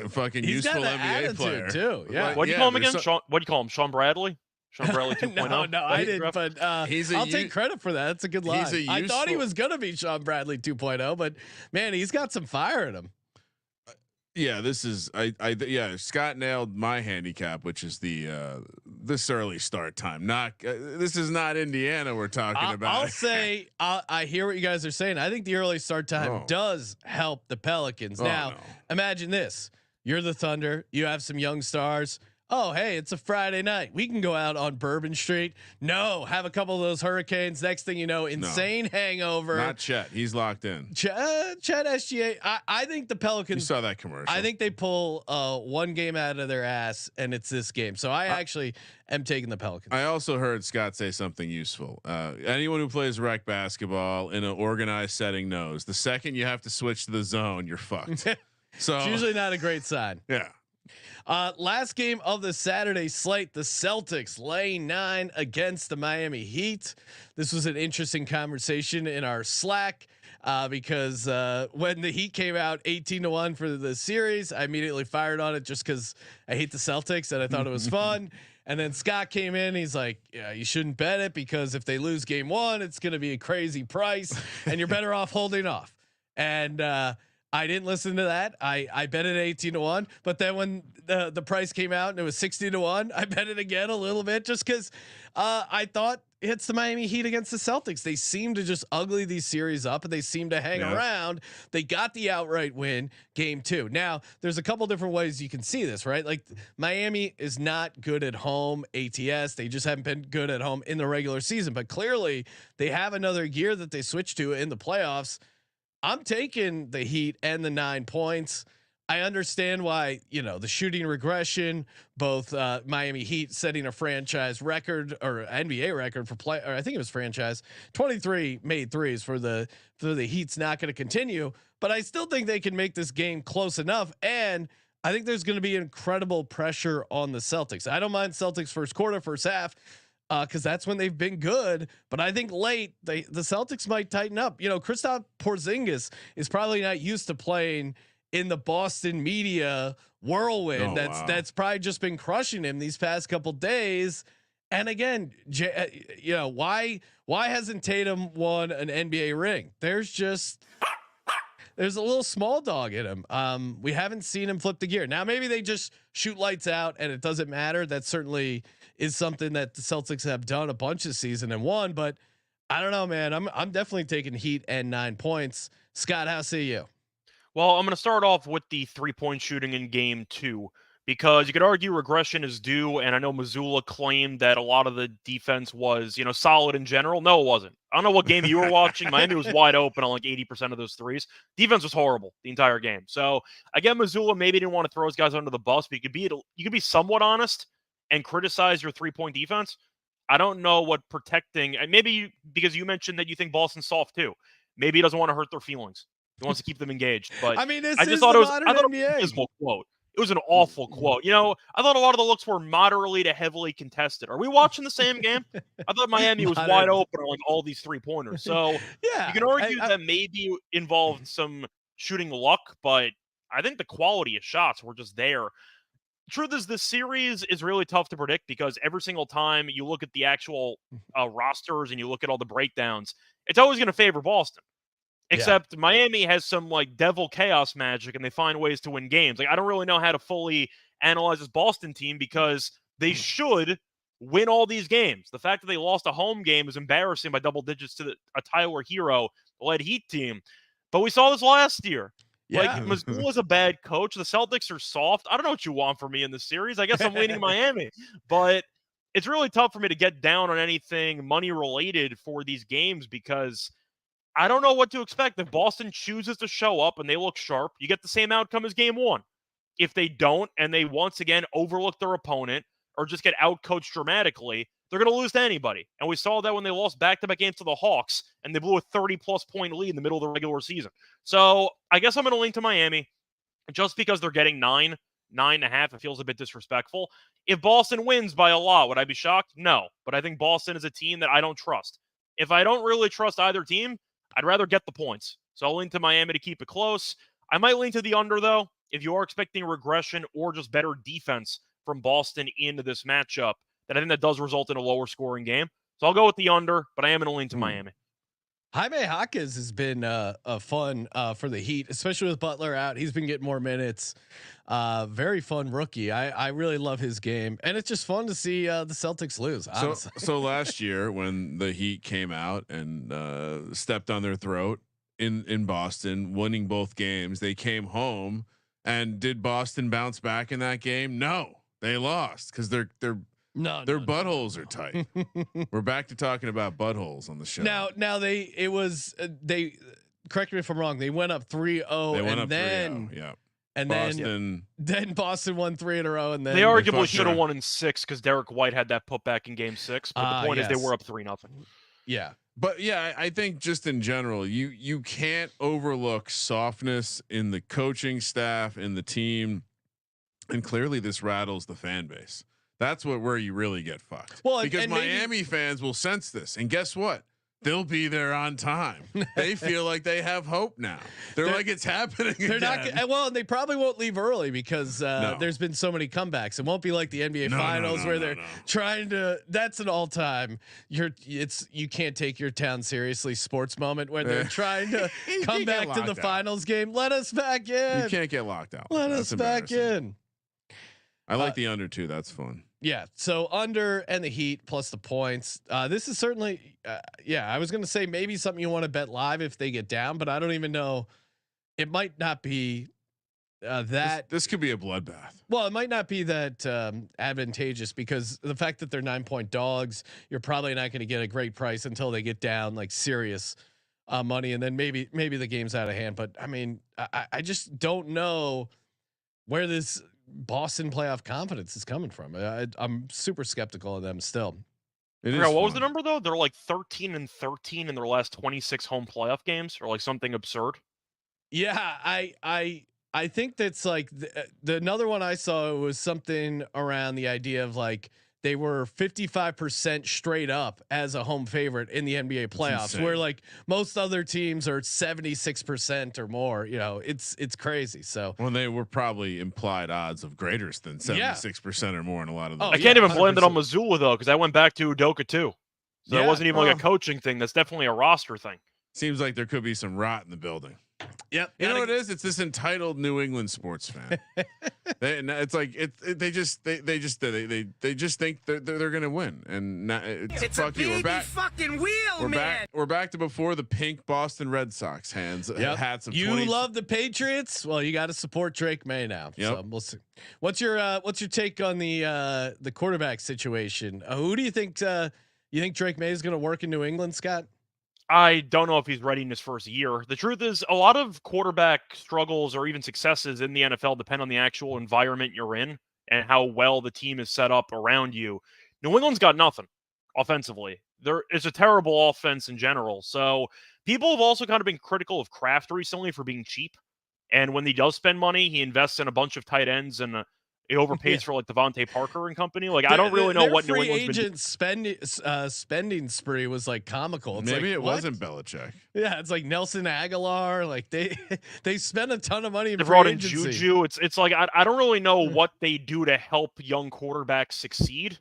fucking He's useful got NBA player too. Yeah. What do you call him again? What do you call him? Sean Bradley? Sean Bradley 2.0? No, I didn't. But I'll take credit for that. That's a good line. I thought he was gonna be Sean Bradley 2.0, but man, he's got some fire in him. Yeah, this is Scott nailed my handicap, which is the this early start time. Not this is not Indiana we're talking about. I'll say I hear what you guys are saying. I think the early start time does help the Pelicans. Imagine this: you're the Thunder. You have some young stars. Oh, hey, it's a Friday night. We can go out on Bourbon Street. No, have a couple of those Hurricanes. Next thing you know, insane hangover. Not Chet. He's locked in. Chet SGA. I think the Pelicans. You saw that commercial. I think they pull one game out of their ass, and it's this game. So I actually am taking the Pelicans. I also heard Scott say something useful. Anyone who plays rec basketball in an organized setting knows the second you have to switch to the zone, you're fucked. So it's usually not a great sign. Yeah. Last game of the Saturday slate, the Celtics laying 9 against the Miami Heat. This was an interesting conversation in our Slack because when the Heat came out 18-1 for the series, I immediately fired on it just because I hate the Celtics and I thought it was fun. And then Scott came in. He's like, "Yeah, you shouldn't bet it because if they lose game 1, it's going to be a crazy price, and you're better off holding off." And I didn't listen to that. I bet it 18-1, but then when the price came out and it was 60-1, I bet it again a little bit just because I thought it's the Miami Heat against the Celtics. They seem to just ugly these series up and they seem to hang around. They got the outright win game 2. Now there's a couple different ways you can see this, right? Like Miami is not good at home ATS. They just haven't been good at home in the regular season, but clearly they have another gear that they switch to in the playoffs. I'm taking the Heat and the 9 points. I understand why, the shooting regression, both Miami Heat setting a franchise record or NBA record for play, or I think it was franchise 23 made threes for the Heat's not going to continue, but I still think they can make this game close enough. And I think there's going to be incredible pressure on the Celtics. I don't mind Celtics first quarter, first half. Because that's when they've been good, but I think late the Celtics might tighten up. Kristaps Porzingis is probably not used to playing in the Boston media whirlwind. That's probably just been crushing him these past couple days. And again, why hasn't Tatum won an NBA ring? There's a little small dog in him. We haven't seen him flip the gear. Now maybe they just shoot lights out and it doesn't matter. That certainly is something that the Celtics have done a bunch this season and won, but I don't know, man. I'm definitely taking Heat and 9 points. Scott, how say you? Well, I'm going to start off with the 3-point shooting in game 2 because you could argue regression is due. And I know Missoula claimed that a lot of the defense was, solid in general. No, it wasn't. I don't know what game you were watching. Miami was wide open on like 80% of those threes. Defense was horrible the entire game. So again, Missoula maybe didn't want to throw his guys under the bus, but you could be somewhat honest and criticize your 3-point defense. I don't know what protecting, and maybe because you mentioned that you think Boston's soft too. Maybe he doesn't want to hurt their feelings. He wants to keep them engaged. But I just thought it was a dismal quote. It was an awful quote. I thought a lot of the looks were moderately to heavily contested. Are we watching the same game? I thought Miami was wide open on like all these 3-pointers. So you can argue that maybe involved some shooting luck, but I think the quality of shots were just there. Truth is, this series is really tough to predict because every single time you look at the actual rosters and you look at all the breakdowns, it's always going to favor Boston. Except Miami has some like devil chaos magic and they find ways to win games. Like I don't really know how to fully analyze this Boston team because they should win all these games. The fact that they lost a home game is embarrassing by double digits to a Tyler Hero-led Heat team. But we saw this last year. Like, Yeah. Mazzulla was a bad coach. The Celtics are soft. I don't know what you want from me in this series. I guess I'm leaning Miami. But it's really tough for me to get down on anything money-related for these games because I don't know what to expect. If Boston chooses to show up and they look sharp, you get the same outcome as game one. If they don't and they once again overlook their opponent or just get outcoached dramatically, they're going to lose to anybody. And we saw that when they lost back-to-back games to the Hawks and they blew a 30-plus point lead in the middle of the regular season. So I guess I'm going to lean to Miami just because they're getting 9.5. It feels a bit disrespectful. If Boston wins by a lot, would I be shocked? No. But I think Boston is a team that I don't trust. If I don't really trust either team, I'd rather get the points. So I'll lean to Miami to keep it close. I might lean to the under, though, if you are expecting regression or just better defense from Boston into this matchup, then I think that does result in a lower scoring game. So I'll go with the under, but I am going to lean to Miami. Jaime Jaquez has been a fun for the Heat, especially with Butler out. He's been getting more minutes. Very fun rookie. I really love his game, and it's just fun to see the Celtics lose. So last year when the Heat came out and stepped on their throat in Boston, winning both games, they came home. And did Boston bounce back in that game? No, they lost because their buttholes are tight. We're back to talking about buttholes on the show. Now they correct me if I'm wrong. They went up 3-0. They went and up then 3-0. Yeah. And Boston, then Boston won 3 in a row, and then they arguably should have won in 6 because Derek White had that putback in Game 6. But the point is they were up 3-0. Yeah. But yeah, I think just in general, you can't overlook softness in the coaching staff, in the team, and clearly this rattles the fan base. That's where you really get fucked. Well, because Miami fans will sense this, and guess what? They'll be there on time. They feel like they have hope now. They're like it's happening. They're again. not well, and they probably won't leave early because there's been so many comebacks. It won't be like the NBA Finals where they're trying to. That's an all-time. You can't take your town seriously sports moment when they're trying to come back to the finals game. Let us back in. You can't get locked out. Let us back in. I like the under too. That's fun. Yeah. So under and the Heat plus the points. This is certainly, I was going to say maybe something you want to bet live if they get down, but I don't even know. It might not be that. This could be a bloodbath. Well, it might not be that advantageous because the fact that they're 9-point dogs, you're probably not going to get a great price until they get down like serious money, and then maybe the game's out of hand. But I mean, I just don't know where this Boston playoff confidence is coming from. I'm super skeptical of them still. What was the number though? They're like 13-13 in their last 26 home playoff games, or like something absurd. Yeah, I think that's like the another one I saw was something around the idea of like they were 55% straight up as a home favorite in the NBA playoffs, where like most other teams are 76% or more. You know, it's crazy. So they were probably implied odds of greater than 76% or more in a lot of them. I can't even blame it on Mazzulla though, because I went back to Udoka too. So it wasn't even like a coaching thing. That's definitely a roster thing. Seems like there could be some rot in the building. Yep. You know what it is? It's this entitled New England sports fan. It's like they just think they're gonna win, and it's fuck a baby fucking wheel, man. We're back to before the pink Boston Red Sox hats of. You love the Patriots? Well, you got to support Drake May now. Yep. So we'll see. What's your take on the quarterback situation? Who do you think Drake May is going to work in New England, Scott? I don't know if he's ready in his first year. The truth is, a lot of quarterback struggles or even successes in the NFL depend on the actual environment you're in and how well the team is set up around you. New England's got nothing offensively. There is a terrible offense in general. So people have also kind of been critical of Kraft recently for being cheap. And when he does spend money, he invests in a bunch of tight ends and he overpays for like Devontae Parker and company. Like I don't really know what New England's spending spree was like comical. It's maybe like, it wasn't Belichick. Yeah, it's like Nelson Aguilar. Like they spent a ton of money. They brought in Juju. It's like I don't really know what they do to help young quarterbacks succeed.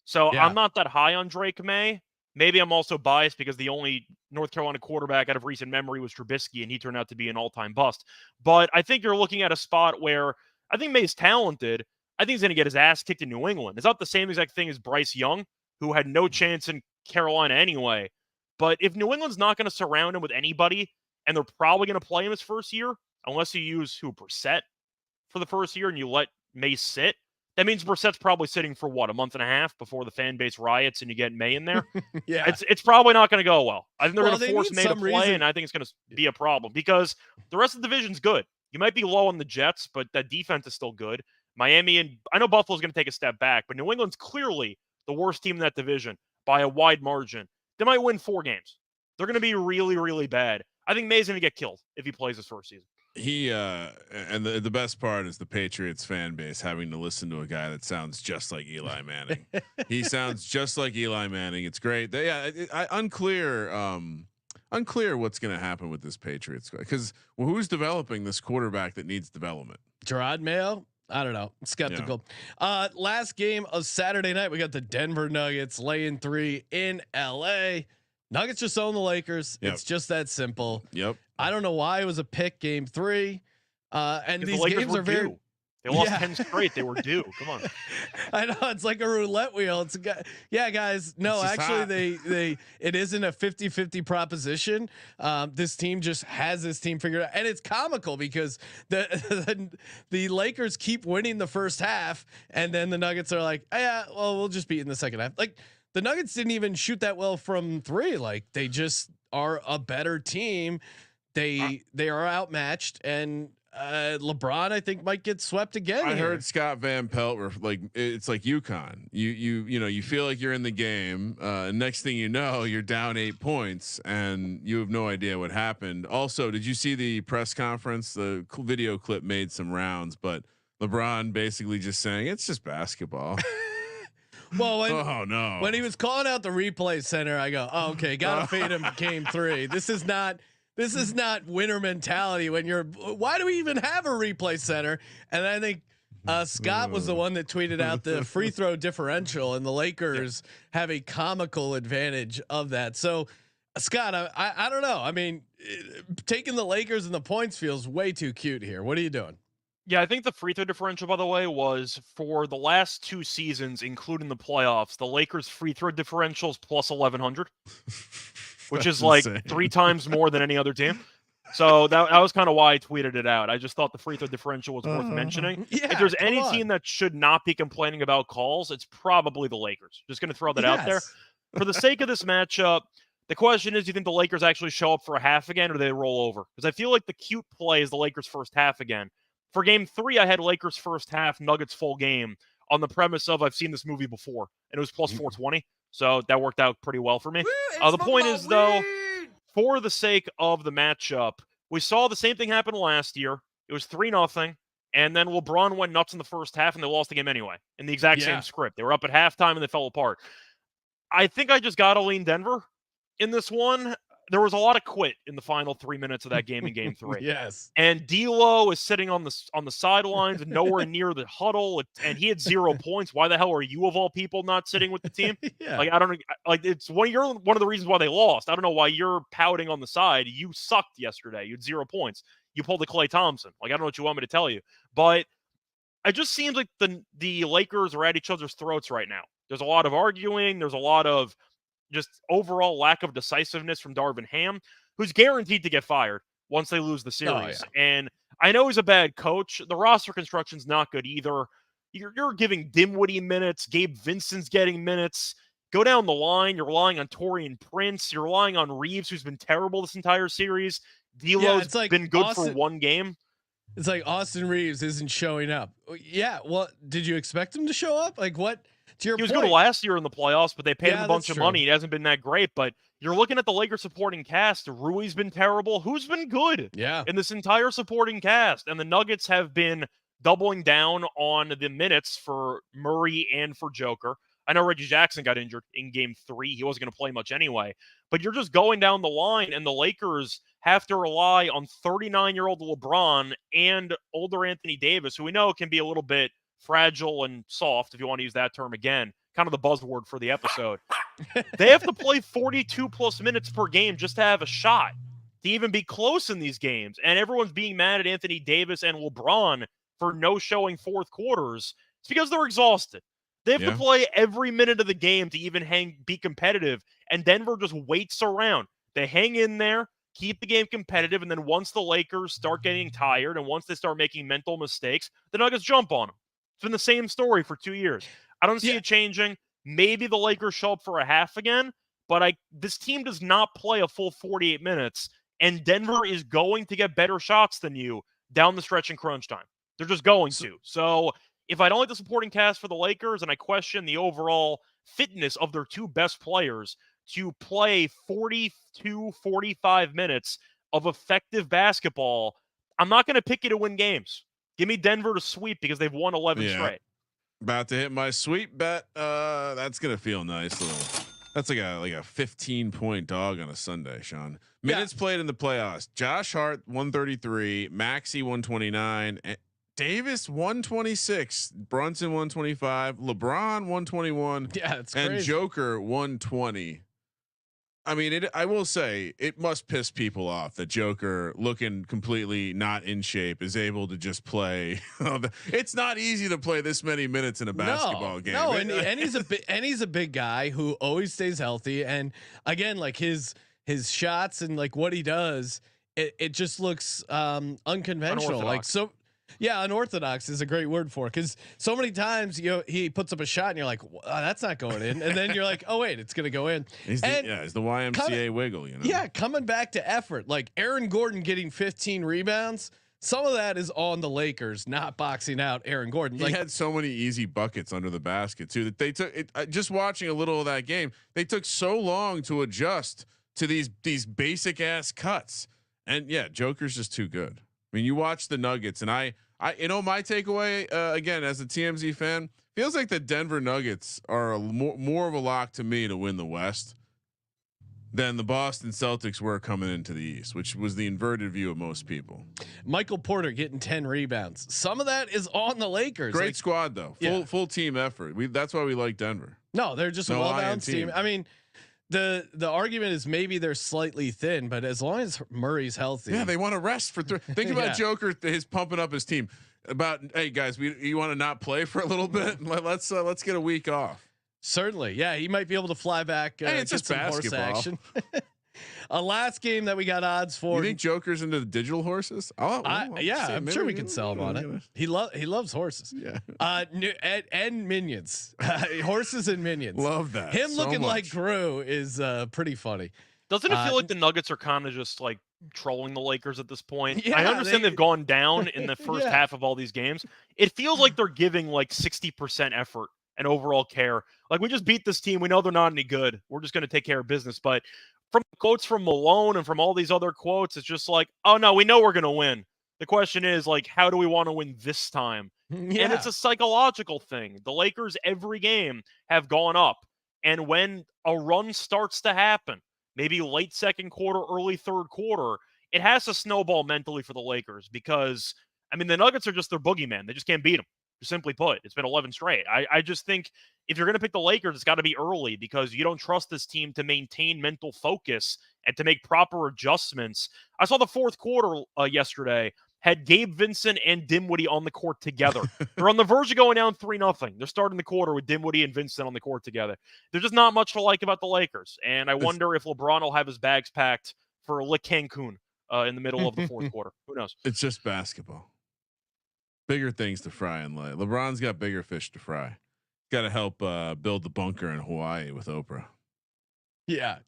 So I'm not that high on Drake May. Maybe I'm also biased because the only North Carolina quarterback out of recent memory was Trubisky, and he turned out to be an all-time bust. But I think you're looking at a spot where I think May's talented, I think he's going to get his ass kicked in New England. It's not the same exact thing as Bryce Young, who had no chance in Carolina anyway. But if New England's not going to surround him with anybody, and they're probably going to play him his first year, unless you use Brissett for the first year and you let May sit, that means Brissett's probably sitting for what, a month and a half before the fan base riots and you get May in there. Yeah, it's probably not going to go well. I think they're going to force May to play, reason. and I think it's going to be a problem because the rest of the division's good. You might be low on the Jets, but that defense is still good. Miami, and I know Buffalo's going to take a step back, but New England's clearly the worst team in that division by a wide margin. They might win 4 games. They're going to be really, really bad. I think May's going to get killed if he plays his first season. He and the best part is the Patriots fan base having to listen to a guy that sounds just like Eli Manning. He sounds just like Eli Manning. It's great. Unclear what's going to happen with this Patriots guy, because who's developing this quarterback that needs development? Gerard Mayo. I don't know. Skeptical. Yeah. Last game of Saturday night, we got the Denver Nuggets laying 3 in LA. Nuggets just own the Lakers. Yep. It's just that simple. Yep. I don't know why it was a pick game 3. And these the games are very. Due. They lost 10 straight. They were due. Come on. I know, it's like a roulette wheel. It's yeah, guys. No, actually, it isn't a 50-50 proposition. This team just has this team figured out, and it's comical because the Lakers keep winning the first half, and then the Nuggets are like, yeah, well, we'll just beat in the second half. Like the Nuggets didn't even shoot that well from 3. Like they just are a better team. They are outmatched, and LeBron, I think, might get swept again. I heard Scott Van Pelt like it's like UConn. You feel like you're in the game. Next thing you know, you're down 8 points, and you have no idea what happened. Also, did you see the press conference? The video clip made some rounds, but LeBron basically just saying it's just basketball. Well, when he was calling out the replay center, I go, oh, okay, gotta fade him game 3. This is not winner mentality when you're, why do we even have a replay center? And I think Scott was the one that tweeted out the free throw differential, and the Lakers have a comical advantage of that. So Scott, I don't know. I mean, taking the Lakers and the points feels way too cute here. What are you doing? Yeah, I think the free throw differential, by the way, was for the last 2 seasons, including the playoffs, the Lakers free throw differentials plus 1100. Which is like insane. 3 times more than any other team. So that was kind of why I tweeted it out. I just thought the free throw differential was worth mentioning. Yeah, if there's any team that should not be complaining about calls, it's probably the Lakers. Just going to throw that out there. For the sake of this matchup, the question is, do you think the Lakers actually show up for a half again, or do they roll over? Because I feel like the cute play is the Lakers first half again. For game 3, I had Lakers first half, Nuggets full game on the premise of I've seen this movie before, and it was plus 420. So that worked out pretty well for me. The point is, though, for the sake of the matchup, we saw the same thing happen last year. It was 3-0, and then LeBron went nuts in the first half, and they lost the game anyway in the exact same script. They were up at halftime, and they fell apart. I think I just got to lean Denver in this one. There was a lot of quit in the final 3 minutes of that game in game 3. Yes. And D'Lo is sitting on the sidelines and nowhere near the huddle, and he had 0 points. Why the hell are you, of all people, not sitting with the team? Yeah. Like, I don't know. Like, you're one of the reasons why they lost. I don't know why you're pouting on the side. You sucked yesterday. You had 0 points. You pulled a Klay Thompson. Like, I don't know what you want me to tell you. But it just seems like the Lakers are at each other's throats right now. There's a lot of arguing. There's a lot of just overall lack of decisiveness from Darvin Ham, who's guaranteed to get fired once they lose the series. Oh, yeah. And I know he's a bad coach. The roster construction's not good either. You're giving Dinwiddie minutes. Gabe Vincent's getting minutes. Go down the line. You're relying on Taurean Prince. You're relying on Reeves, who's been terrible this entire series. D'Lo's been good for 1 game. It's like Austin Reeves isn't showing up. Yeah. Well, did you expect him to show up? Like what? To your he was point. good last year in the playoffs, but they paid him a bunch of money. He hasn't been that great, but you're looking at the Lakers supporting cast. Rui's been terrible. Who's been good in this entire supporting cast? And the Nuggets have been doubling down on the minutes for Murray and for Joker. I know Reggie Jackson got injured in game 3. He wasn't going to play much anyway, but you're just going down the line, and the Lakers have to rely on 39-year-old LeBron and older Anthony Davis, who we know can be a little bit fragile and soft, if you want to use that term again, kind of the buzzword for the episode. They have to play 42 plus minutes per game just to have a shot to even be close in these games. And everyone's being mad at Anthony Davis and LeBron for no showing fourth quarters. It's because they're exhausted. They have to play every minute of the game to even be competitive, and Denver just waits around. They hang in there, keep the game competitive, and then once the Lakers start getting tired and once they start making mental mistakes, the Nuggets jump on them. It's been the same story for 2 years. I don't see it changing. Maybe the Lakers show up for a half again, but this team does not play a full 48 minutes, and Denver is going to get better shots than you down the stretch in crunch time. They're just going to. So if I don't like the supporting cast for the Lakers and I question the overall fitness of their two best players to play 42, 45 minutes of effective basketball, I'm not going to pick you to win games. Give me Denver to sweep because they've won 11 straight. About to hit my sweep bet. That's going to feel nice. That's like a 15-point dog on a Sunday, Sean. Minutes played in the playoffs. Josh Hart 133, Maxey 129, Davis 126, Brunson 125, LeBron 121, that's and crazy. Joker 120. I mean, I will say it must piss people off that Joker, looking completely not in shape, is able to just play. It's not easy to play this many minutes in a basketball game. No, and he's a big guy who always stays healthy. And again, like his shots and like what he does, it just looks unconventional. Like so. Yeah, unorthodox is a great word for it, because so many times he puts up a shot and you're like, that's not going in, and then you're like, oh wait, it's gonna go in. He's the YMCA wiggle, Yeah, coming back to effort, like Aaron Gordon getting 15 rebounds. Some of that is on the Lakers not boxing out Aaron Gordon. He had so many easy buckets under the basket too that they took. Just watching a little of that game, they took so long to adjust to these basic ass cuts, and Joker's just too good. I mean, you watch the Nuggets, and my takeaway again as a TMZ fan feels like the Denver Nuggets are more of a lock to me to win the West than the Boston Celtics were coming into the East, which was the inverted view of most people. Michael Porter getting 10 rebounds. Some of that is on the Lakers. Great squad though, full team effort. That's why we like Denver. No, they're just a well-balanced team. I mean, the argument is maybe they're slightly thin, but as long as Murray's healthy, they want to rest for think about Joker, his pumping up his team about, hey guys, you want to not play for a little bit? Let's get a week off. Certainly, he might be able to fly back. Hey, it's just basketball. Horse action. A last game that we got odds for. You think Joker's into the digital horses? I'm sure we can sell him on it. He loves horses. Yeah. And minions, horses and minions. Love that. Him looking like Gru is pretty funny. Doesn't it feel like the Nuggets are kind of just like trolling the Lakers at this point? Yeah, I understand they've gone down in the first half of all these games. It feels like they're giving like 60% effort and overall care. Like, we just beat this team. We know they're not any good. We're just going to take care of business. But from quotes from Malone and from all these other quotes, it's just like, oh no, we know we're going to win. The question is, like, how do we want to win this time? And it's a psychological thing. The Lakers every game have gone up. And when a run starts to happen, maybe late second quarter, early third quarter, it has to snowball mentally for the Lakers, because, I mean, the Nuggets are just their boogeyman. They just can't beat them. Simply put, it's been 11 straight. I just think if you're going to pick the Lakers, it's got to be early, because you don't trust this team to maintain mental focus and to make proper adjustments. I saw the fourth quarter yesterday had Gabe Vincent and Dinwiddie on the court together. They're on the verge of going down 3-0. They're starting the quarter with Dinwiddie and Vincent on the court together. There's just not much to like about the Lakers, and I wonder if LeBron will have his bags packed for Lick Cancun in the middle of the fourth quarter. Who knows? It's just basketball. Bigger things to fry in life. LeBron's got bigger fish to fry. Got to help build the bunker in Hawaii with Oprah. Yeah.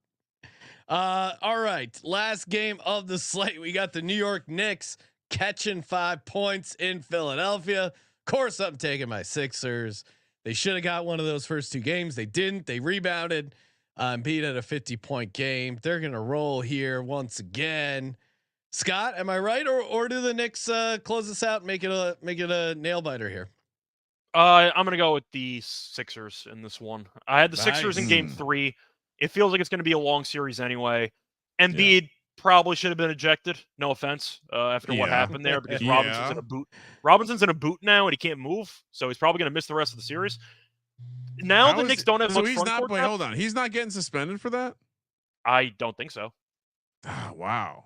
All right. Last game of the slate. We got the New York Knicks catching 5 points in Philadelphia. Of course, I'm taking my Sixers. They should have got one of those first two games. They didn't. They rebounded, beat at a 50-point game. They're gonna roll here once again. Scott, am I right, or do the Knicks close this out and make it a nail biter here? I'm gonna go with the Sixers in this one. I had the Sixers in Game 3. It feels like it's going to be a long series anyway. Embiid probably should have been ejected. No offense after what happened there, because Robinson's in a boot. Robinson's in a boot now, and he can't move, so he's probably going to miss the rest of the series. Now the Knicks don't have much front court. Wait, hold on. He's not getting suspended for that? I don't think so. Wow.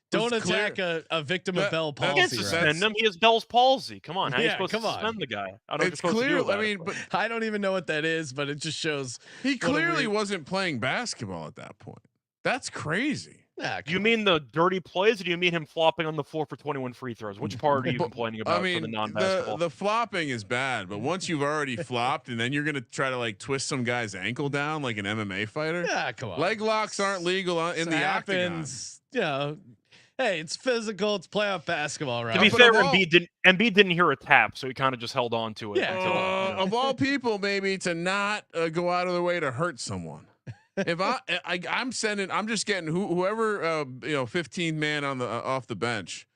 Don't attack a victim of Bell You palsy. can't suspend him. He has Bell's palsy. Come on, how are you supposed to suspend the guy? I don't know. It's clear. I mean, but I don't even know what that is, but it just shows he clearly wasn't playing basketball at that point. That's crazy. Nah, do you mean the dirty plays, or do you mean him flopping on the floor for 21 free throws? Which part are you complaining about? I mean, for the non-basketball? The flopping is bad, but once you've already flopped, and then you're gonna try to like twist some guy's ankle down like an MMA fighter. Yeah, come on. Leg locks aren't legal in the octagon. You know, hey, it's physical. It's playoff basketball, right? To be fair, Embiid didn't hear a tap, so he kind of just held on to it. Yeah, of all people, maybe to not go out of their way to hurt someone. If I'm just getting whoever 15th man on the off the bench.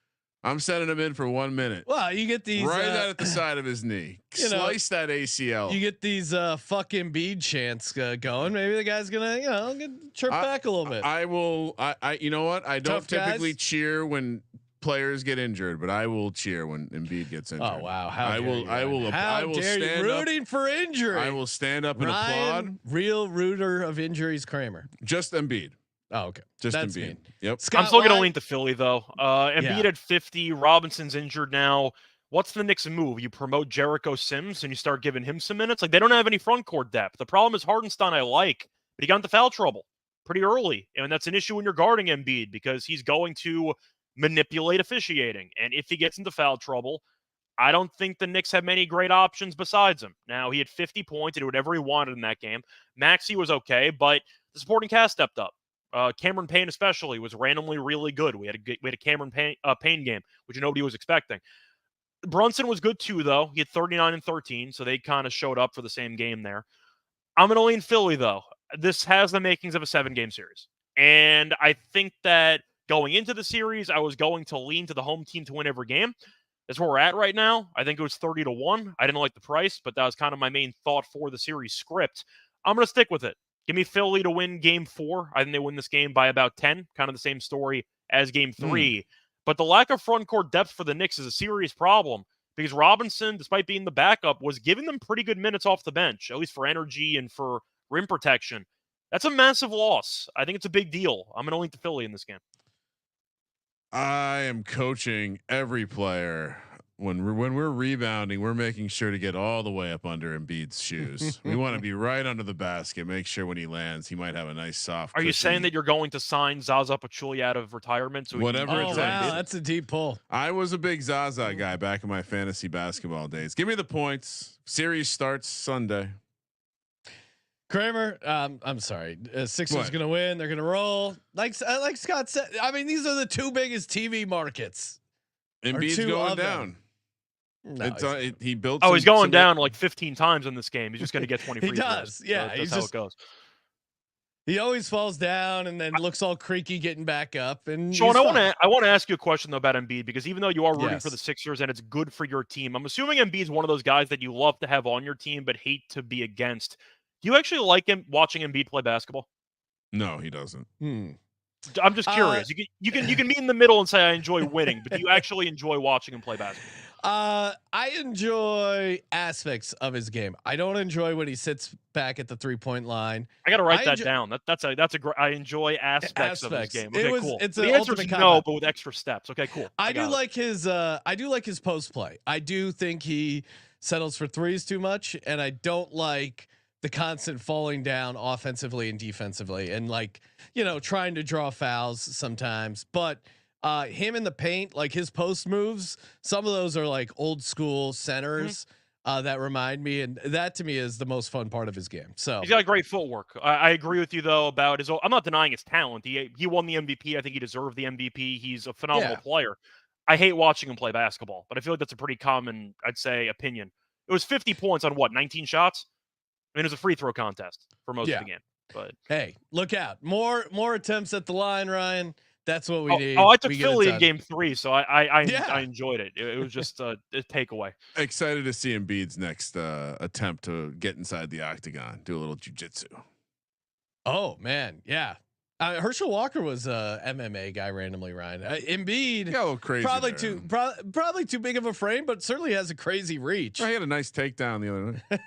I'm sending him in for 1 minute. Well, you get these right at the side of his knee. Slice that ACL. You get these fucking bead chants going. Maybe the guy's gonna get chirp back a little bit. I will. I you know what? I don't typically cheer when players get injured, but I will cheer when Embiid gets injured. Oh wow! I will stand rooting for injury. I will stand up and applaud. Real rooter of injuries, Kramer. Just Embiid. Oh, okay. Just That's Embiid. mean. Yep. I'm still going to lean to Philly though. Embiid at 50. Robinson's injured now. What's the Knicks move? You promote Jericho Sims and you start giving him some minutes. Like they don't have any front court depth. The problem is Hardenstein I like, but he got into foul trouble pretty early, and that's an issue when you're guarding Embiid because he's going to manipulate officiating. And if he gets into foul trouble, I don't think the Knicks have many great options besides him. Now, he had 50 points. He did whatever he wanted in that game. Maxey was okay, but the supporting cast stepped up. Cameron Payne especially was randomly really good. We had a Cameron Payne game, which nobody was expecting. Brunson was good too, though. He had 39 and 13, so they kind of showed up for the same game there. I'm going to lean Philly, though. This has the makings of a 7-game series. And I think that going into the series, I was going to lean to the home team to win every game. That's where we're at right now. I think it was 30-1. I didn't like the price, but that was kind of my main thought for the series script. I'm going to stick with it. Give me Philly to win game 4. I think they win this game by about 10. Kind of the same story as game 3. But the lack of front court depth for the Knicks is a serious problem because Robinson, despite being the backup, was giving them pretty good minutes off the bench, at least for energy and for rim protection. That's a massive loss. I think it's a big deal. I'm going to lean to Philly in this game. I am coaching every player. When we're rebounding, we're making sure to get all the way up under Embiid's shoes. We want to be right under the basket. Make sure when he lands, he might have a nice soft. Are you saying that you're going to sign Zaza Pachulia out of retirement? So whatever. Oh wow, that's a deep pull. I was a big Zaza guy back in my fantasy basketball days. Give me the points. Series starts Sunday. Kramer, I'm sorry. Sixers going to win. They're going to roll. Like Scott said, I mean, these are the two biggest TV markets. Embiid's going down. No, he built. Oh, he's going down like 15 times in this game. He's just going to get 20 free He throws. does. Yeah, So that's how it goes. He always falls down and then looks all creaky getting back up. And Sean, I want to ask you a question though about Embiid because even though you are rooting for the Sixers and it's good for your team, I'm assuming Embiid's one of those guys that you love to have on your team but hate to be against. Do you actually like him watching Embiid play basketball? No, he doesn't. I'm just curious. You can meet in the middle and say I enjoy winning, but do you actually enjoy watching him play basketball? I enjoy aspects of his game. I don't enjoy when he sits back at the 3-point line. I got to write that down. That's a great. I enjoy aspects of his game. Okay, cool. It's the answer is no, but with extra steps. Okay, cool. I do like his post play. I do think he settles for threes too much, and I don't like the constant falling down offensively and defensively, and trying to draw fouls sometimes, but. Him in the paint, like his post moves, some of those are like old school centers that remind me, and that to me is the most fun part of his game. So he's got great footwork. I agree with you though about his. I'm not denying his talent. He won the MVP. I think he deserved the MVP. He's a phenomenal player. I hate watching him play basketball, but I feel like that's a pretty common, I'd say, opinion. It was 50 points on 19 shots. I mean, it was a free throw contest for most of the game. But hey, look out! More attempts at the line, Ryan. That's what we need. Oh, I took Philly in game 3, so I enjoyed it. It was just a takeaway. Excited to see Embiid's next attempt to get inside the octagon, do a little jujitsu. Oh man, yeah. Herschel Walker was a MMA guy randomly. Ryan Embiid, got a little crazy. Probably too big of a frame, but certainly has a crazy reach. He had a nice takedown the other night.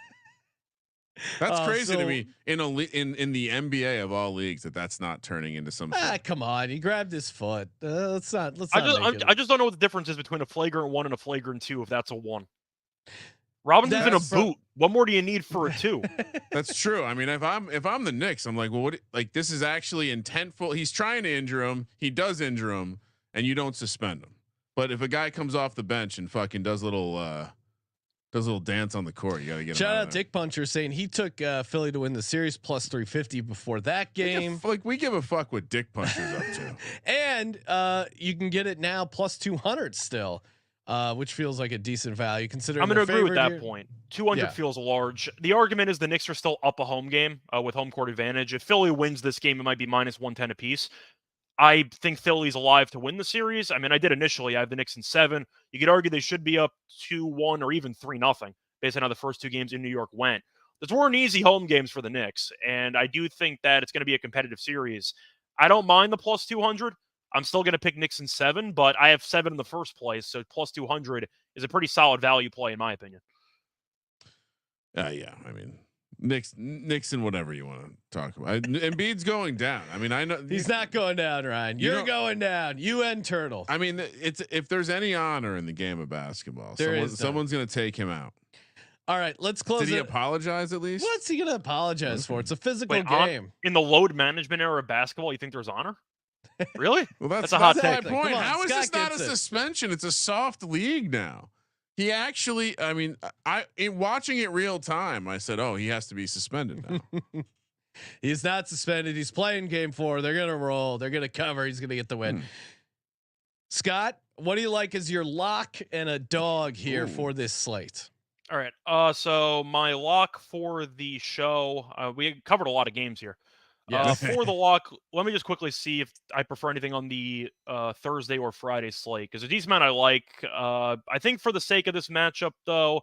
That's crazy to me in the NBA of all leagues that's not turning into some. Come on, he grabbed his foot. Let's not. I just don't know what the difference is between a flagrant 1 and a flagrant 2. If that's a 1, Robinson's in a boot. What more do you need for a 2? That's true. I mean, if I'm the Knicks, I'm like, well, what? Like, this is actually intentful. He's trying to injure him. He does injure him, and you don't suspend him. But if a guy comes off the bench and fucking does a little dance on the court, you got to get. Shout out Dick Puncher saying he took Philly to win the series plus 350 before that game. We give a fuck what Dick Puncher's up to. And you can get it now plus 200 still. Which feels like a decent value considering. I'm going to agree with that point. 200 feels large. The argument is the Knicks are still up a home game with home court advantage. If Philly wins this game, it might be minus 110 apiece. I think Philly's alive to win the series. I mean, I did initially. I have the Knicks in 7. You could argue they should be up 2-1 or even 3-0 based on how the first 2 games in New York went. Those weren't easy home games for the Knicks, and I do think that it's going to be a competitive series. I don't mind the plus 200. I'm still going to pick Knicks in 7, but I have 7 in the first place, so plus 200 is a pretty solid value play in my opinion. Yeah. I mean, Knicks and whatever you want to talk about. Embiid's going down. I mean, I know he's not going down, Ryan. You're going down. UN Turtle. I mean, it's if there's any honor in the game of basketball, someone's going to take him out. All right, let's close. Did he apologize at least? What's he going to apologize for? It's a physical game. In the load management era of basketball, you think there's honor? Really? Well, that's a hot my take. point. How is this not a suspension? It's a soft league now. He actually, I mean, in watching it real time, I said, "Oh, he has to be suspended now." He's not suspended. He's playing game 4. They're gonna roll. They're gonna cover. He's gonna get the win. Scott, what do you like as your lock and a dog here for this slate? All right. So my lock for the show, we covered a lot of games here. For the lock, let me just quickly see if I prefer anything on the Thursday or Friday slate, because a decent amount I like. I think for the sake of this matchup, though,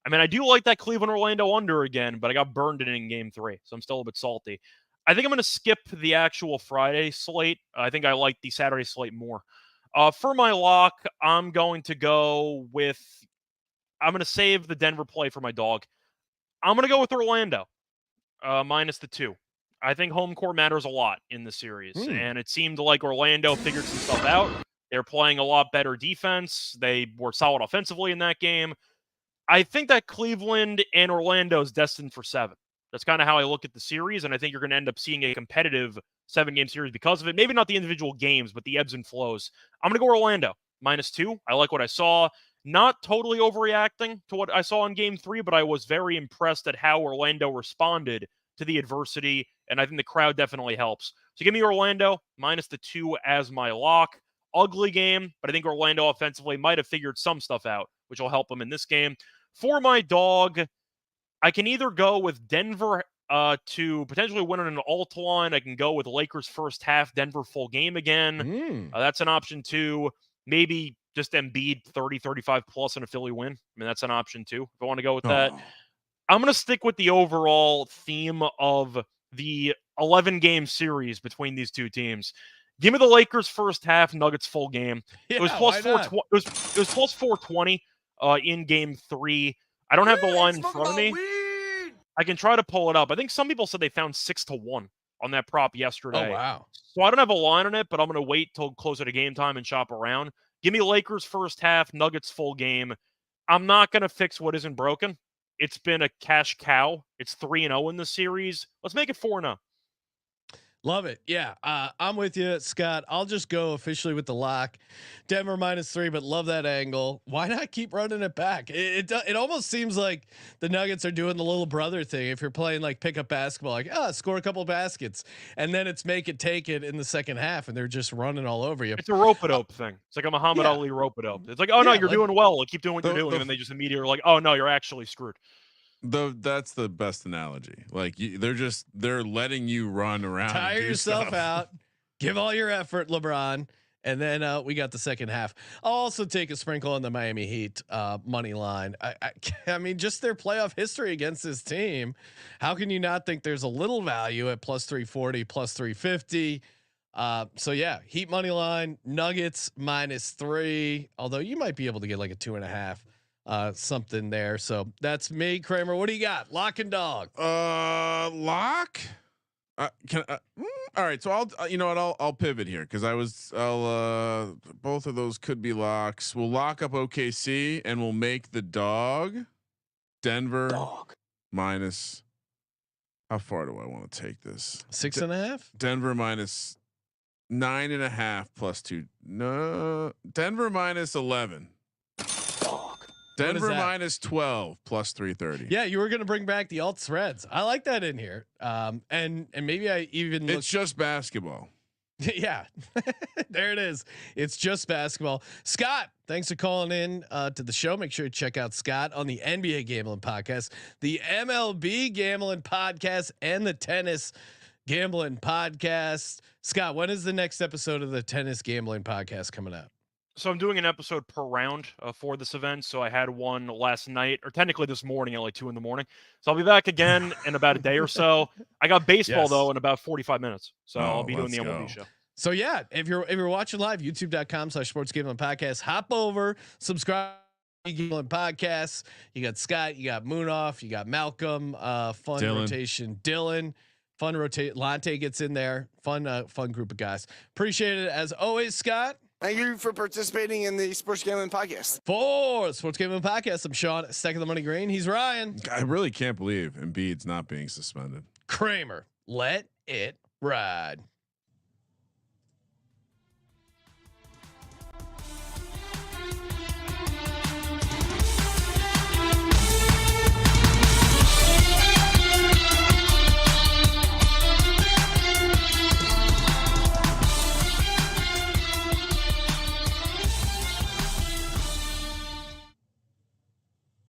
I mean, I do like that Cleveland Orlando under again, but I got burned in game 3, so I'm still a bit salty. I think I'm going to skip the actual Friday slate. I think I like the Saturday slate more. For my lock, I'm going to go with. I'm going to save the Denver play for my dog. I'm going to go with Orlando, minus the 2. I think home court matters a lot in the series, and it seemed like Orlando figured some stuff out. They're playing a lot better defense. They were solid offensively in that game. I think that Cleveland and Orlando is destined for 7. That's kind of how I look at the series, and I think you're going to end up seeing a competitive 7-game series because of it. Maybe not the individual games, but the ebbs and flows. I'm going to go Orlando, minus 2. I like what I saw. Not totally overreacting to what I saw in game 3, but I was very impressed at how Orlando responded to the adversity, and I think the crowd definitely helps. So give me Orlando, minus the 2 as my lock. Ugly game, but I think Orlando offensively might have figured some stuff out, which will help them in this game. For my dog, I can either go with Denver to potentially win on an alt line. I can go with Lakers first half, Denver full game again. That's an option too. Maybe just Embiid 30, 35 plus and a Philly win. I mean, that's an option too, if I want to go with that. I'm going to stick with the overall theme of the 11-game series between these two teams. Give me the Lakers first half, Nuggets full game. It was plus 420. It was plus 420 in game 3. I don't have the line in front of me. I can try to pull it up. I think some people said they found 6-1 on that prop yesterday. Oh wow! So I don't have a line on it, but I'm going to wait till closer to game time and shop around. Give me Lakers first half, Nuggets full game. I'm not going to fix what isn't broken. It's been a cash cow. It's 3-0 in the series. Let's make it 4-0. Love it. Yeah. I'm with you, Scott. I'll just go officially with the lock. Denver minus 3, but love that angle. Why not keep running it back? It almost seems like the Nuggets are doing the little brother thing. If you're playing like pickup basketball, like, score a couple baskets and then it's make it, take it in the second half. And they're just running all over you. It's a rope-a-dope thing. It's like a Muhammad Ali rope-a-dope. It's like, oh no, you're doing well. Keep doing what you're doing. And then they just immediately are like, oh no, you're actually screwed. That's the best analogy. Like they're letting you run around, tire yourself out, give all your effort, LeBron, and then we got the second half. I'll also take a sprinkle on the Miami Heat money line. I mean, just their playoff history against this team. How can you not think there's a little value at plus 340, plus 350? So yeah, Heat money line, Nuggets minus 3. Although you might be able to get like a 2.5 something there. So that's me, Kramer. What do you got? Lock and dog. Lock. All right. So I'll, you know what? I'll pivot here because both of those could be locks. We'll lock up OKC and we'll make the dog Denver minus. How far do I want to take this? 6.5. Denver minus 9.5 plus 2. No, Denver minus 11. Denver minus 12 plus 330. Yeah, you were going to bring back the alt threads. I like that in here. And maybe I even it's just basketball. Yeah, there it is. It's just basketball. Scott, thanks for calling in to the show. Make sure you check out Scott on the NBA Gambling Podcast, the MLB Gambling Podcast, and the Tennis Gambling Podcast. Scott, when is the next episode of the Tennis Gambling Podcast coming out? So I'm doing an episode per round for this event. So I had one last night, or technically this morning at like 2 a.m. So I'll be back again in about a day or so. I got baseball though in about 45 minutes. So I'll be doing the MLB show. So yeah, if you're watching live, youtube.com/sports gambling podcast, hop over, subscribe to Gambling Podcasts. You got Scott, you got Moonoff, you got Malcolm, fun Dylan. Rotation, Dylan, fun rotate. Lante gets in there, fun group of guys. Appreciate it as always, Scott. Thank you for participating in the Sports Gambling Podcast. For Sports Gambling Podcast, I'm Sean, second the money green. He's Ryan. I really can't believe Embiid's not being suspended. Kramer, let it ride.